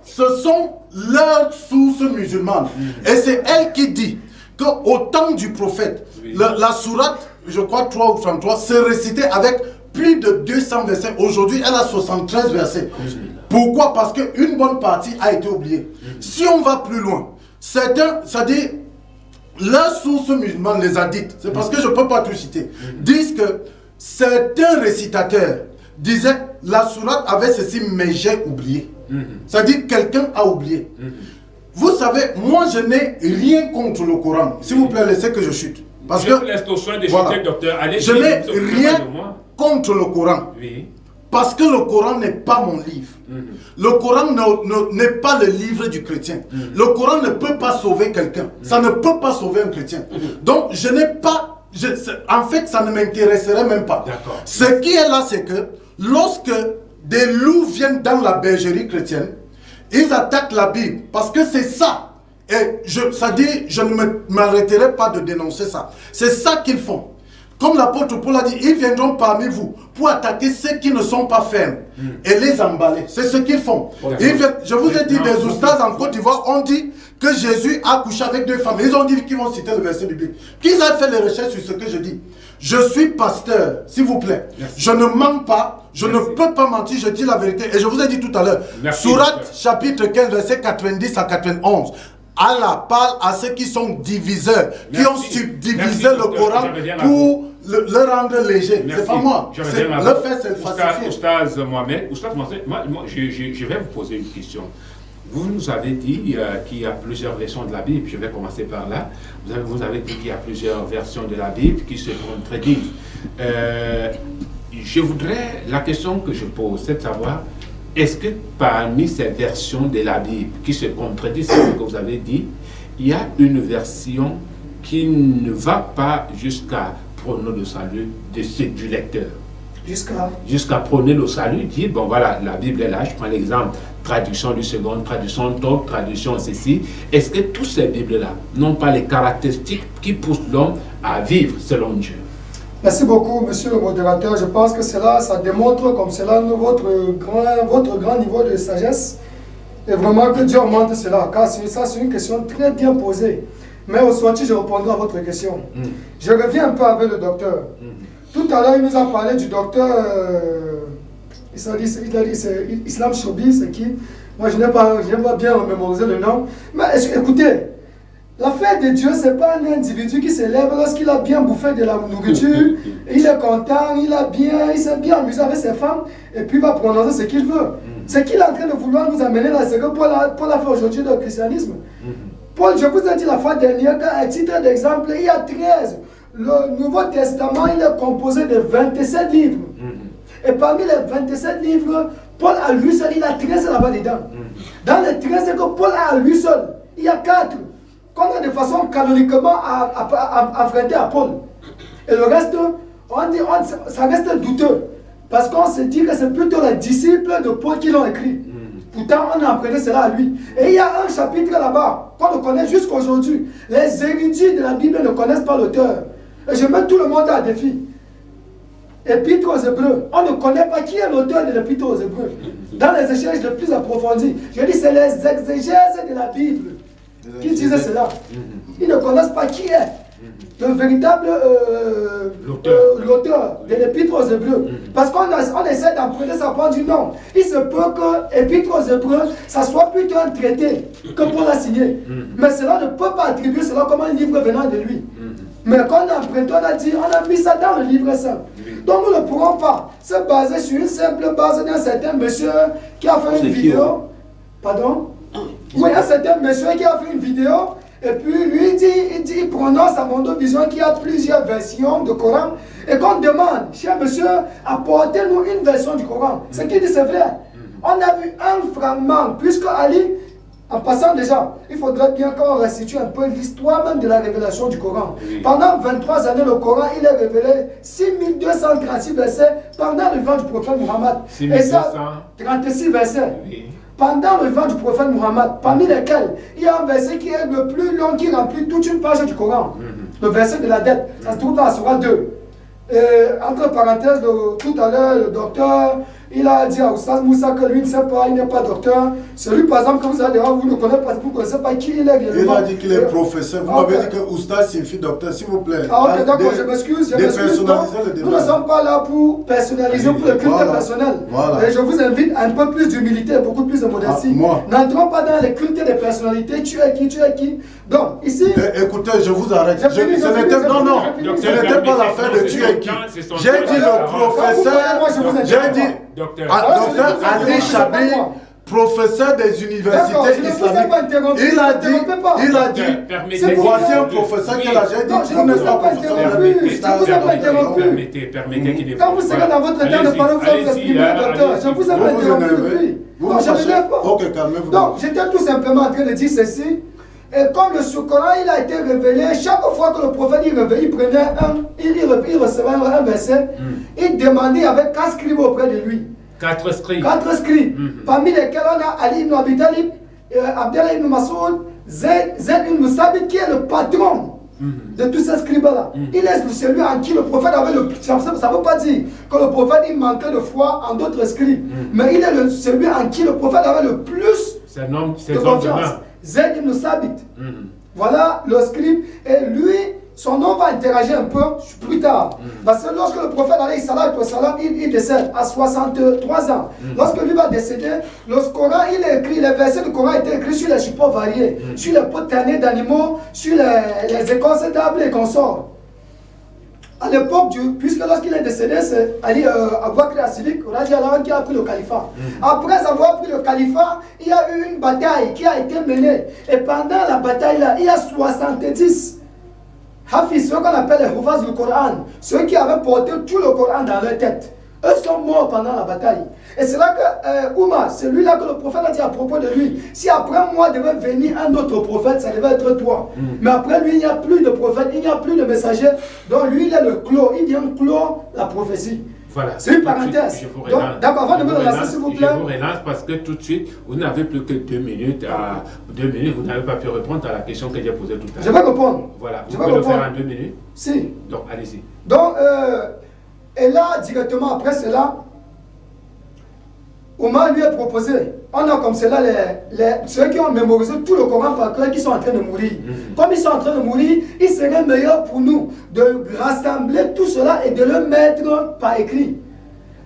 Ce sont leurs sources musulmanes. Et c'est elle qui dit qu'au temps du prophète, la sourate, je crois 3 ou 33, se récitait avec plus de 200 versets. Aujourd'hui, elle a 73 versets. Pourquoi? Parce qu'une bonne partie a été oubliée. Si on va plus loin, certains, c'est-à-dire, leurs sources musulmanes, les hadiths, c'est parce que je ne peux pas tout citer, disent que certains récitateurs disaient la sourate avait ceci, mais j'ai oublié. C'est-à-dire quelqu'un a oublié. Vous savez, moi je n'ai rien contre le Coran. S'il vous plaît, laissez que je chute. Parce que voilà, docteur. Allez, je n'ai rien contre le Coran. Oui. Parce que le Coran n'est pas mon livre. Le Coran n'est pas le livre du chrétien. Le Coran ne peut pas sauver quelqu'un. Ça ne peut pas sauver un chrétien. Donc je n'ai pas... en fait, ça ne m'intéresserait même pas. Ce qui est là, c'est que lorsque des loups viennent dans la bergerie chrétienne, ils attaquent la Bible. Parce que c'est ça. Et ça dit, je ne m'arrêterai pas de dénoncer ça. C'est ça qu'ils font. Comme l'apôtre Paul a dit, ils viendront parmi vous pour attaquer ceux qui ne sont pas fermes et les emballer. C'est ce qu'ils font. Je vous ai dit, des oustas en Côte d'Ivoire ont dit que Jésus a couché avec 2 femmes. Ils ont dit qu'ils vont citer le verset biblique. Qu'ils aient fait les recherches sur ce que je dis. Je suis pasteur, s'il vous plaît. Je ne mens pas, je ne peux pas mentir, je dis la vérité. Et je vous ai dit tout à l'heure, Sourate chapitre 15, verset 90 à 91. Allah parle à ceux qui sont diviseurs, qui ont subdivisé le Coran pour le rendre léger. C'est pas moi. Le fait, c'est le falsifier. Oustaz Mohamed, moi, je vais vous poser une question. Vous nous avez dit qu'il y a plusieurs versions de la Bible. Je vais commencer par là. Vous avez dit qu'il y a plusieurs versions de la Bible qui se contredisent. La question que je pose, c'est de savoir, est-ce que parmi ces versions de la Bible qui se contredisent, ce que vous avez dit, il y a une version qui ne va pas jusqu'à prôner le salut du lecteur? Jusqu'à prôner le salut, dire, bon voilà, la Bible est là, je prends l'exemple, traduction du second, traduction top, traduction ceci. Est-ce que toutes ces Bibles-là n'ont pas les caractéristiques qui poussent l'homme à vivre selon Dieu? Merci beaucoup, monsieur le modérateur. Je pense que cela, ça démontre comme cela votre grand niveau de sagesse. Et vraiment que Dieu augmente cela, car ça c'est une question très bien posée. Mais au sorti, je répondrai à votre question. Je reviens un peu avec le docteur. Tout à l'heure, il nous a parlé du docteur, il a dit c'est Islam Choubi, c'est qui? Moi, je n'ai pas bien mémorisé le nom. Mais écoutez, l'affaire de Dieu, ce n'est pas un individu qui s'élève lorsqu'il a bien bouffé de la nourriture, il est content, il s'est bien amusé avec ses femmes, et puis il va prononcer ce qu'il veut. Ce qu'il est en train de vouloir nous amener là, c'est que Paul a fait aujourd'hui le christianisme. Paul, je vous ai dit la fois dernière qu'à titre d'exemple, il y a 13. Le Nouveau Testament, il est composé de 27 livres. Et parmi les 27 livres, Paul à lui seul, il a 13 là-bas dedans. Dans les 13 que Paul a à lui seul, il y a 4 qu'on a de façon canoniquement affréntée à Paul. Et le reste, ça reste douteux. Parce qu'on se dit que c'est plutôt les disciples de Paul qui l'ont écrit. Pourtant, on a emprunté cela à lui. Et il y a un chapitre là-bas qu'on ne connaît jusqu'à aujourd'hui. Les érudits de la Bible ne connaissent pas l'auteur. Et je mets tout le monde à défi. Épître aux Hébreux. On ne connaît pas qui est l'auteur de l'Épître aux Hébreux. Dans les échanges les plus approfondis, je dis c'est les exégèses de la Bible qui disaient cela. Ils ne connaissent pas qui est le véritable l'auteur de l'Épître aux Hébreux. Parce qu'on essaie d'emprunter ça pour dire non. Il se peut que l'Épître aux Hébreux, ça soit plutôt un traité que Paul a signé. Mais cela ne peut pas attribuer cela comme un livre venant de lui. Mais quand on a emprunté, on a dit, on a mis ça dans le livre saint. Donc nous ne pourrons pas se baser sur une simple base d'un certain monsieur qui a fait une vidéo. Pardon? Oui, un certain monsieur qui a fait une vidéo. Et puis lui, il prononce à Mondovision qu'il y a plusieurs versions du Coran. Et qu'on demande, cher monsieur, apportez-nous une version du Coran. Ce qu'il dit, c'est vrai. On a vu un fragment, puisque Ali En passant déjà, il faudrait bien qu'on restitue un peu l'histoire même de la révélation du Coran. Oui. Pendant 23 années, le Coran, il est révélé 6236 versets pendant le vent du prophète Muhammad. 36 versets. Oui. Pendant le vent du prophète Muhammad, parmi lesquels il y a un verset qui est le plus long, qui remplit toute une page du Coran. Le verset de la dette. Ça se trouve dans la Sourate 2. Entre parenthèses, tout à l'heure, le docteur, il a dit à Oustaz Moussa que lui ne sait pas, il n'est pas docteur. Celui, par exemple, que vous avez vous ne connaissez pas, vous ne connaissez pas qui il est réellement. Il a dit qu'il est professeur. Vous m'avez dit que Oustaz signifie docteur, s'il vous plaît. Ah, ok, d'accord, je m'excuse. Nous ne sommes pas là pour personnaliser, pour le culte personnel. Voilà. Et je vous invite à un peu plus d'humilité, beaucoup plus de modestie. N'entrons pas dans les cultes des personnalités. Tu es qui. Donc, ici. Écoutez, je vous arrête. Ce n'était pas l'affaire de tu es qui. J'ai dit le professeur. J'ai dit. Docteur Ali Chabi, professeur des universités islamiques. Il a dit, voici un professeur qui a dit, vous n'êtes pas professeur. Permettez qu'il est. Quand vous serez dans votre temps de parole, vous allez vous exprimer, docteur. Je vous ai interrompu depuis. Non, je ne lève pas. Ok, calmez-vous. Donc, j'étais tout simplement en train de dire ceci. Et comme le Coran il a été révélé, chaque fois que le prophète il révélait, il prenait il recevait un verset, il demandait avec 4 scribes auprès de lui. 4 scribes. Parmi lesquels on a Ali ibn Abi Talib, Abdallah ibn Masoud, Zayd ibn Sabit qui est le patron de tous ces scribes-là. Il est celui en qui le prophète avait le plus. Ça ne veut pas dire que le prophète il manquait de foi en d'autres scribes, mais il est celui en qui le prophète avait le plus de confiance. Zayd ibn Sabit. Voilà le scribe. Et lui, son nom va interagir un peu plus tard. Parce que lorsque le prophète il décède à 63 ans. Lorsque lui va décéder, le Coran, il est écrit, les versets du Coran étaient écrits sur les supports variés, sur les pots tannés d'animaux, sur les écorces d'arbres et consorts. À l'époque, puisque lorsqu'il est décédé, c'est Ali Abu Bakr as-Siddiq qui a pris le califat. Après avoir pris le califat, il y a eu une bataille qui a été menée. Et pendant la bataille-là, il y a 70 Hafiz, ceux qu'on appelle les Hufaz du Coran, ceux qui avaient porté tout le Coran dans leur tête. Eux sont morts pendant la bataille. Et c'est là que Oumar, c'est lui là que le prophète a dit à propos de lui. Si après moi devait venir un autre prophète, ça devait être toi. Mais après lui, il n'y a plus de prophète, il n'y a plus de messager. Donc lui, il est le clos. Il vient clore la prophétie. Voilà. C'est une parenthèse. D'accord, avant de me relancer, s'il vous plaît. Je vous relance parce que tout de suite, vous n'avez plus que 2 minutes. À 2 minutes, vous n'avez pas pu répondre à la question que j'ai posée tout à l'heure. Je vais répondre. Voilà. Vous pouvez le faire en 2 minutes? Si. Donc, allez-y. Donc, et là, directement après cela, Omar lui a proposé, on a comme cela ceux qui ont mémorisé tout le Coran par cœur, qui sont en train de mourir. Comme ils sont en train de mourir, il serait meilleur pour nous de rassembler tout cela et de le mettre par écrit.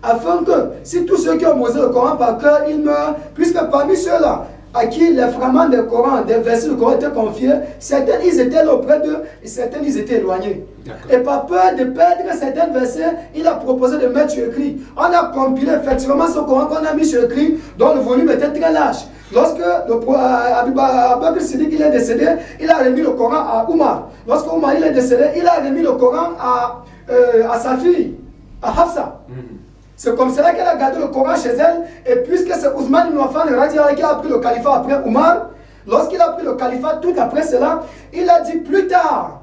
Afin que, si tous ceux qui ont mémorisé le Coran par cœur, ils meurent, puisque parmi ceux-là, à qui les fragments du Coran, des versets du Coran étaient confiés, certains ils étaient là auprès d'eux et certains ils étaient éloignés. Et par peur de perdre certains versets, il a proposé de mettre sur écrit. On a compilé effectivement ce Coran qu'on a mis sur écrit, dont le volume était très large. Lorsque Abu Bakr Siddiq il est décédé, il a remis le Coran à Oumar. Lorsque Oumar il est décédé, il a remis le Coran à sa fille, à Hafsa. C'est comme cela qu'elle a gardé le Coran chez elle. Et puisque c'est Ousmane ibn Affan qui a pris le califat après Oumar, lorsqu'il a pris le califat, tout après cela, il a dit plus tard,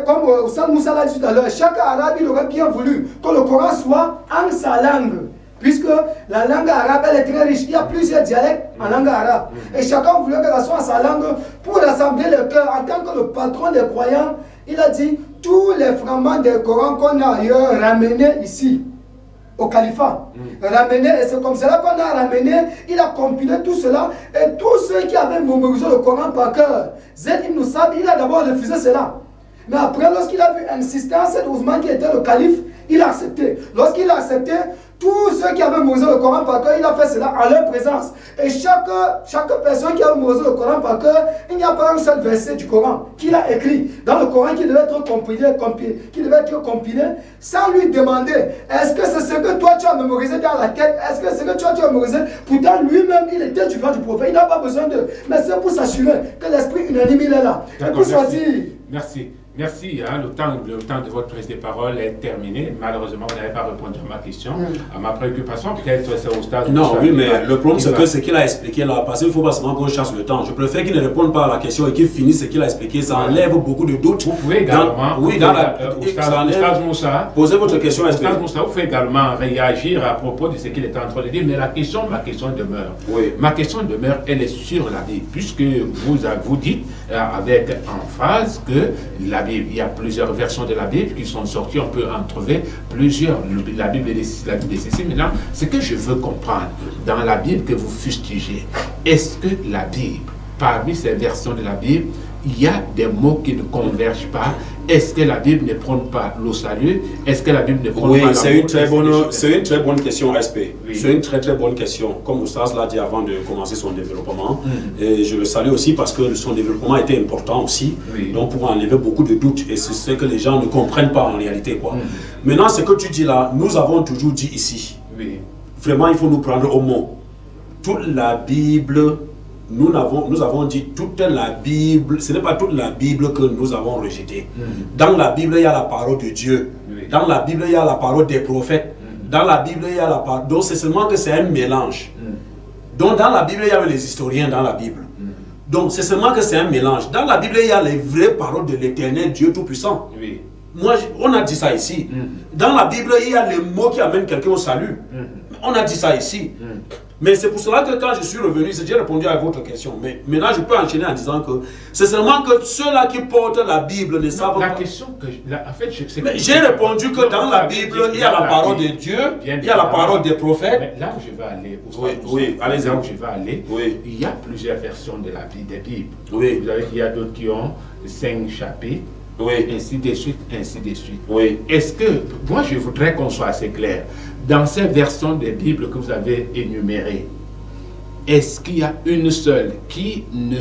comme Ousmane Moussa l'a dit tout à l'heure, chaque arabe il aurait bien voulu que le Coran soit en sa langue. Puisque la langue arabe elle est très riche, il y a plusieurs dialectes en langue arabe. Et chacun voulait que ça soit en sa langue pour rassembler le cœur. En tant que le patron des croyants, il a dit tous les fragments des Corans qu'on a ailleurs ramenés ici, au califat. Ramenés, et c'est comme cela qu'on a ramené, il a compilé tout cela. Et tous ceux qui avaient mémorisé le Coran par cœur, Zayd ibn Sabit, il a d'abord refusé cela. Mais après, lorsqu'il a vu l'insistance d'Ousmane qui était le calife, il a accepté. Lorsqu'il a accepté, tous ceux qui avaient mémorisé le Coran par cœur, il a fait cela en leur présence. Et chaque personne qui a mémorisé le Coran par cœur, il n'y a pas un seul verset du Coran qu'il a écrit dans le Coran qui devait être compilé sans lui demander est-ce que c'est ce que toi tu as mémorisé dans la tête, est-ce que c'est ce que toi tu as mémorisé. Pourtant lui-même il était du vent du prophète, il n'a pas besoin de. Mais c'est pour s'assurer que l'esprit unanime il est là. Et pour choisir. Merci. Merci. Le temps de votre prise de parole est terminé. Malheureusement, vous n'avez pas répondu à ma question, à ma préoccupation. Peut-être c'est au stade. Non, oui, mais le problème, c'est que ce qu'il a expliqué là, parce qu'il ne faut pas seulement qu'on chasse le temps. Je préfère qu'il ne réponde pas à la question et qu'il finisse ce qu'il a expliqué. Ça enlève beaucoup de doutes. Vous pouvez également. Posez votre question. Vous pouvez également réagir à propos de ce qu'il est en train de dire, mais ma question demeure. Oui. Ma question demeure, elle est sur la Bible, puisque vous dites avec emphase que la Bible, il y a plusieurs versions de la Bible qui sont sorties, on peut en trouver plusieurs. La Bible est ceci. Maintenant, ce que je veux comprendre, dans la Bible que vous fustigez, est-ce que la Bible, parmi ces versions de la Bible, il y a des mots qui ne convergent pas? Est-ce que la Bible ne prône pas le salut? Est-ce que la Bible ne prône pas l'amour? C'est une très bonne question, SP. Oui. C'est une très bonne question. Comme Oustaz l'a dit avant de commencer son développement, et je le salue aussi parce que son développement était important aussi, donc pour enlever beaucoup de doutes, et c'est ce que les gens ne comprennent pas en réalité, quoi. Maintenant, ce que tu dis là, nous avons toujours dit ici, vraiment il faut nous prendre au mot. Toute la Bible, nous avons dit toute la Bible, ce n'est pas toute la Bible que nous avons rejetée. Dans la Bible, il y a la parole de Dieu. Dans la Bible, il y a la parole des prophètes. Dans la Bible, il y a la parole. Donc c'est seulement que c'est un mélange. Donc dans la Bible, il y avait les historiens dans la Bible. Donc c'est seulement que c'est un mélange. Dans la Bible, il y a les vraies paroles de l'Éternel Dieu Tout-Puissant. Moi, on a dit ça ici. Dans la Bible, il y a les mots qui amènent quelqu'un au salut. On a dit ça ici. Mais c'est pour cela que quand je suis revenu, j'ai répondu à votre question. Mais maintenant, je peux enchaîner en disant que c'est seulement que ceux-là qui portent la Bible ne savent pas. La question que en fait, j'ai répondu que dans la Bible, il y a la parole de Dieu, il y a la parole des prophètes. Mais là où je vais aller, allez-y. Là où je vais aller, il y a plusieurs versions de la Bible, des Bibles. Vous savez qu'il y a d'autres qui ont 5 chapitres. Ainsi de suite, ainsi de suite. Est-ce que, moi je voudrais qu'on soit assez clair, dans ces versions des Bibles que vous avez énumérées, est-ce qu'il y a une seule qui ne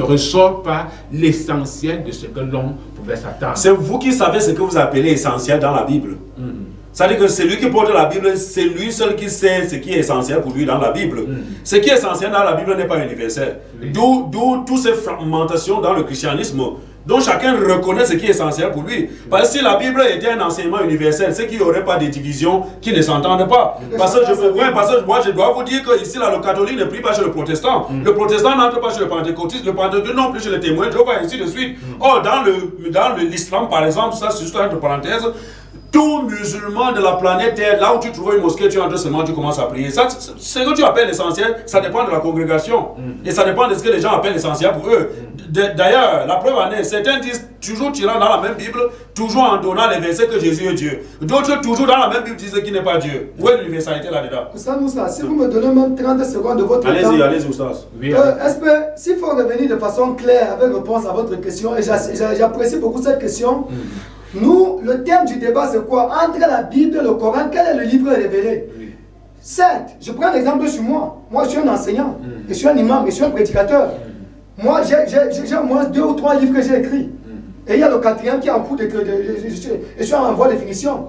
ressort pas l'essentiel de ce que l'on pouvait s'attendre? C'est vous qui savez ce que vous appelez essentiel dans la Bible. C'est-à-dire que c'est lui qui porte la Bible, c'est lui seul qui sait ce qui est essentiel pour lui dans la Bible. Ce qui est essentiel dans la Bible n'est pas universel. D'où toutes ces fragmentations dans le christianisme. Donc chacun reconnaît ce qui est essentiel pour lui. Parce que si la Bible était un enseignement universel, c'est qu'il n'y aurait pas de divisions qui ne s'entendent pas. Parce que moi je dois vous dire que ici là, le catholique ne prie pas chez le protestant. Le protestant n'entre pas chez le pentecôtiste, le pentecôtiste non plus chez le témoin, Jéhovah, ainsi de suite. Or dans l'islam par exemple, ça c'est juste entre parenthèses, tout musulman de la planète Terre, là où tu trouves une mosquée, tu entres seulement, tu commences à prier. Ça, ce que tu appelles l'essentiel, ça dépend de la congrégation. Et ça dépend de ce que les gens appellent l'essentiel pour eux. D'ailleurs, la preuve en est, certains disent toujours tirant dans la même Bible, toujours en donnant les versets que Jésus est Dieu. D'autres, toujours dans la même Bible, disent qu'il n'est pas Dieu. Où est l'universalité là-dedans? Oustaz Moussa, si vous me donnez même 30 secondes de votre temps. Allez-y, Oustaz. Est-ce que, s'il faut revenir de façon claire avec réponse à votre question, et j'apprécie beaucoup cette question, nous, le thème du débat, c'est quoi? Entre la Bible et le Coran, quel est le livre révélé? Certes, je prends l'exemple sur moi. Moi, je suis un enseignant, je suis un imam, je suis un prédicateur. Moi, j'ai au moins 2 ou 3 livres que j'ai écrits. Et il y a le 4e qui est en cours d'écriture, je suis en voie de finition.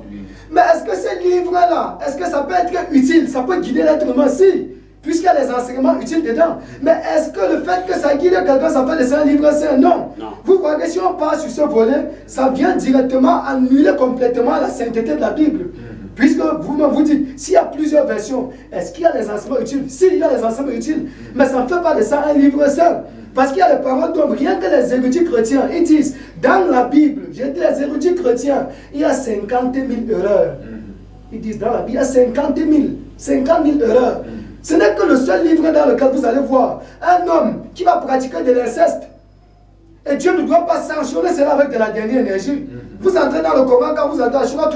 Mais est-ce que ces livres-là, est-ce que ça peut être utile? Ça peut guider l'être humain? Si, puisqu'il y a des enseignements utiles dedans. Mais est-ce que le fait que ça guide quelqu'un, ça peut laisser un livre saint? Non. Vous voyez, si on part sur ce volet, ça vient directement annuler complètement la sainteté de la Bible. Puisque vous-même vous dites, s'il y a plusieurs versions, est-ce qu'il y a des enseignements utiles? S'il y a des enseignements utiles, mais ça ne fait pas de ça un livre saint. Parce qu'il y a les paroles d'hommes, rien que les érudits chrétiens, ils disent, dans la Bible, j'ai dit les érudits chrétiens, il y a 50 000 erreurs. Ils disent dans la Bible, il y a 50 000 erreurs. Ce n'est que le seul livre dans lequel vous allez voir un homme qui va pratiquer de l'inceste. Et Dieu ne doit pas sanctionner cela avec de la dernière énergie. Vous entrez dans le Coran, quand vous entrez à Surat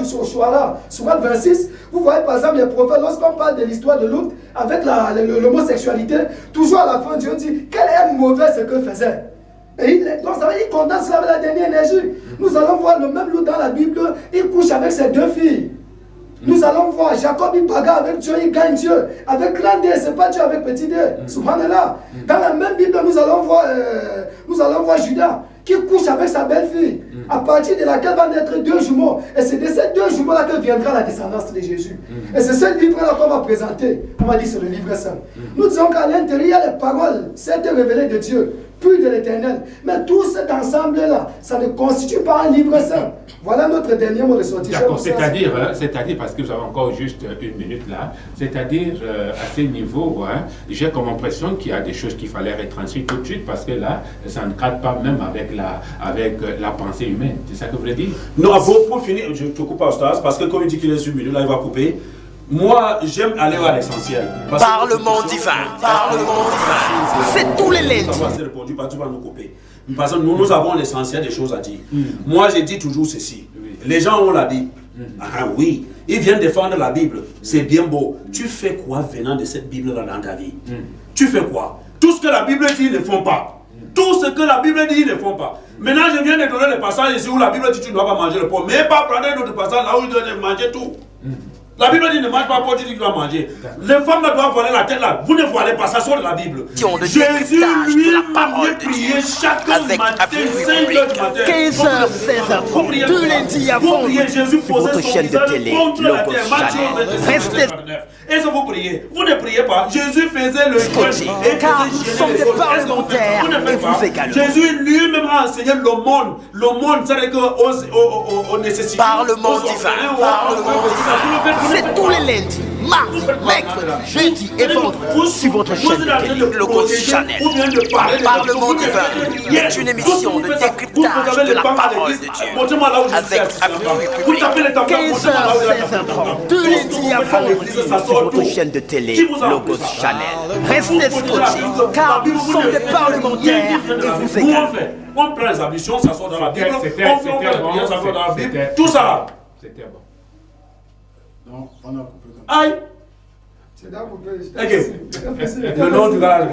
26, vous voyez par exemple les prophètes, lorsqu'on parle de l'histoire de Lot, avec l'homosexualité, toujours à la fin Dieu dit, quel est mauvais ce que faisait. Et donc ça veut dire qu'il condamne cela avec la dernière énergie. Nous allons voir le même Lot dans la Bible, il couche avec ses 2 filles. Nous allons voir Jacob, il bagarre avec Dieu, il gagne Dieu. Avec grand D, ce n'est pas Dieu avec petit D. Subhanallah. Dans la même Bible, nous allons voir Judas qui couche avec sa belle-fille, à partir de laquelle vont naître 2 jumeaux. Et c'est de ces 2 jumeaux-là que viendra la descendance de Jésus. Et c'est ce livre-là qu'on va présenter. On va dire c'est le livre saint. Nous disons qu'à l'intérieur, il y a les paroles, c'est révélées de Dieu. puis de l'Éternel. Mais tout cet ensemble-là, ça ne constitue pas un livre saint. Voilà notre dernier mot de sortie. D'accord, c'est-à-dire, parce que vous avez encore juste une minute là, c'est-à-dire à ce niveau, j'ai comme impression qu'il y a des choses qu'il fallait retranscrire tout de suite parce que là, ça ne cadre pas même avec la pensée humaine. C'est ça que vous voulez dire? Non, pour finir, je te coupe pas, Stas, parce que comme il dit qu'il est une minute, là il va couper. Moi, j'aime aller à l'essentiel. Parlement divin, parlement divin. C'est tous les lundis. Ça va se répondre, tu vas nous couper. Parce que nous avons l'essentiel des choses à dire. Moi, j'ai dit toujours ceci. Les gens ont la Bible. Ah oui, ils viennent défendre la Bible. C'est bien beau. Tu fais quoi venant de cette Bible-là dans ta vie? Tu fais quoi? Tout ce que la Bible dit, ils ne font pas. Tout ce que la Bible dit, ils ne font pas. Maintenant, je viens de donner le passage ici où la Bible dit tu ne dois pas manger le porc. Mais pas prendre un autre passage là où il doit manger tout. La Bible dit ne mange pas pour dire qu'il doit manger. Les femmes doivent voiler la tête là. Vous ne voilez pas, ça sort de la Bible. Jésus lui-même priait chaque matin, 5h du matin. 15h, 16h, du lundi à vendredi, Jésus sur votre chaîne de télé, Logos Channel. Restez et ça vous priez. Vous ne priez pas. Jésus faisait le scotché, car nous sommes des parlementaires et vous également. Jésus lui-même a enseigné le monde. Le monde, c'est-à-dire qu'on nécessite. Parlement divin, parlement divin. C'est tous les lundis, mardi, mercredi, jeudi et vendredi sur votre chaîne de télé, Logos Channel. Parlement divin est une émission de décryptage de la parole de Dieu avec appui public. 15h, 16h30, de lundi à vendredi sur votre chaîne de télé, Logos Channel. Restez scotchés, car nous sommes des parlementaires et vous également. On prend les ambitions, ça sort dans la Bible. C'était bon, ça sort dans la Bible. Tout ça là. C'était bon. Non, on a coupé. Aïe. C'est là qu'on peut. Le nom du gars.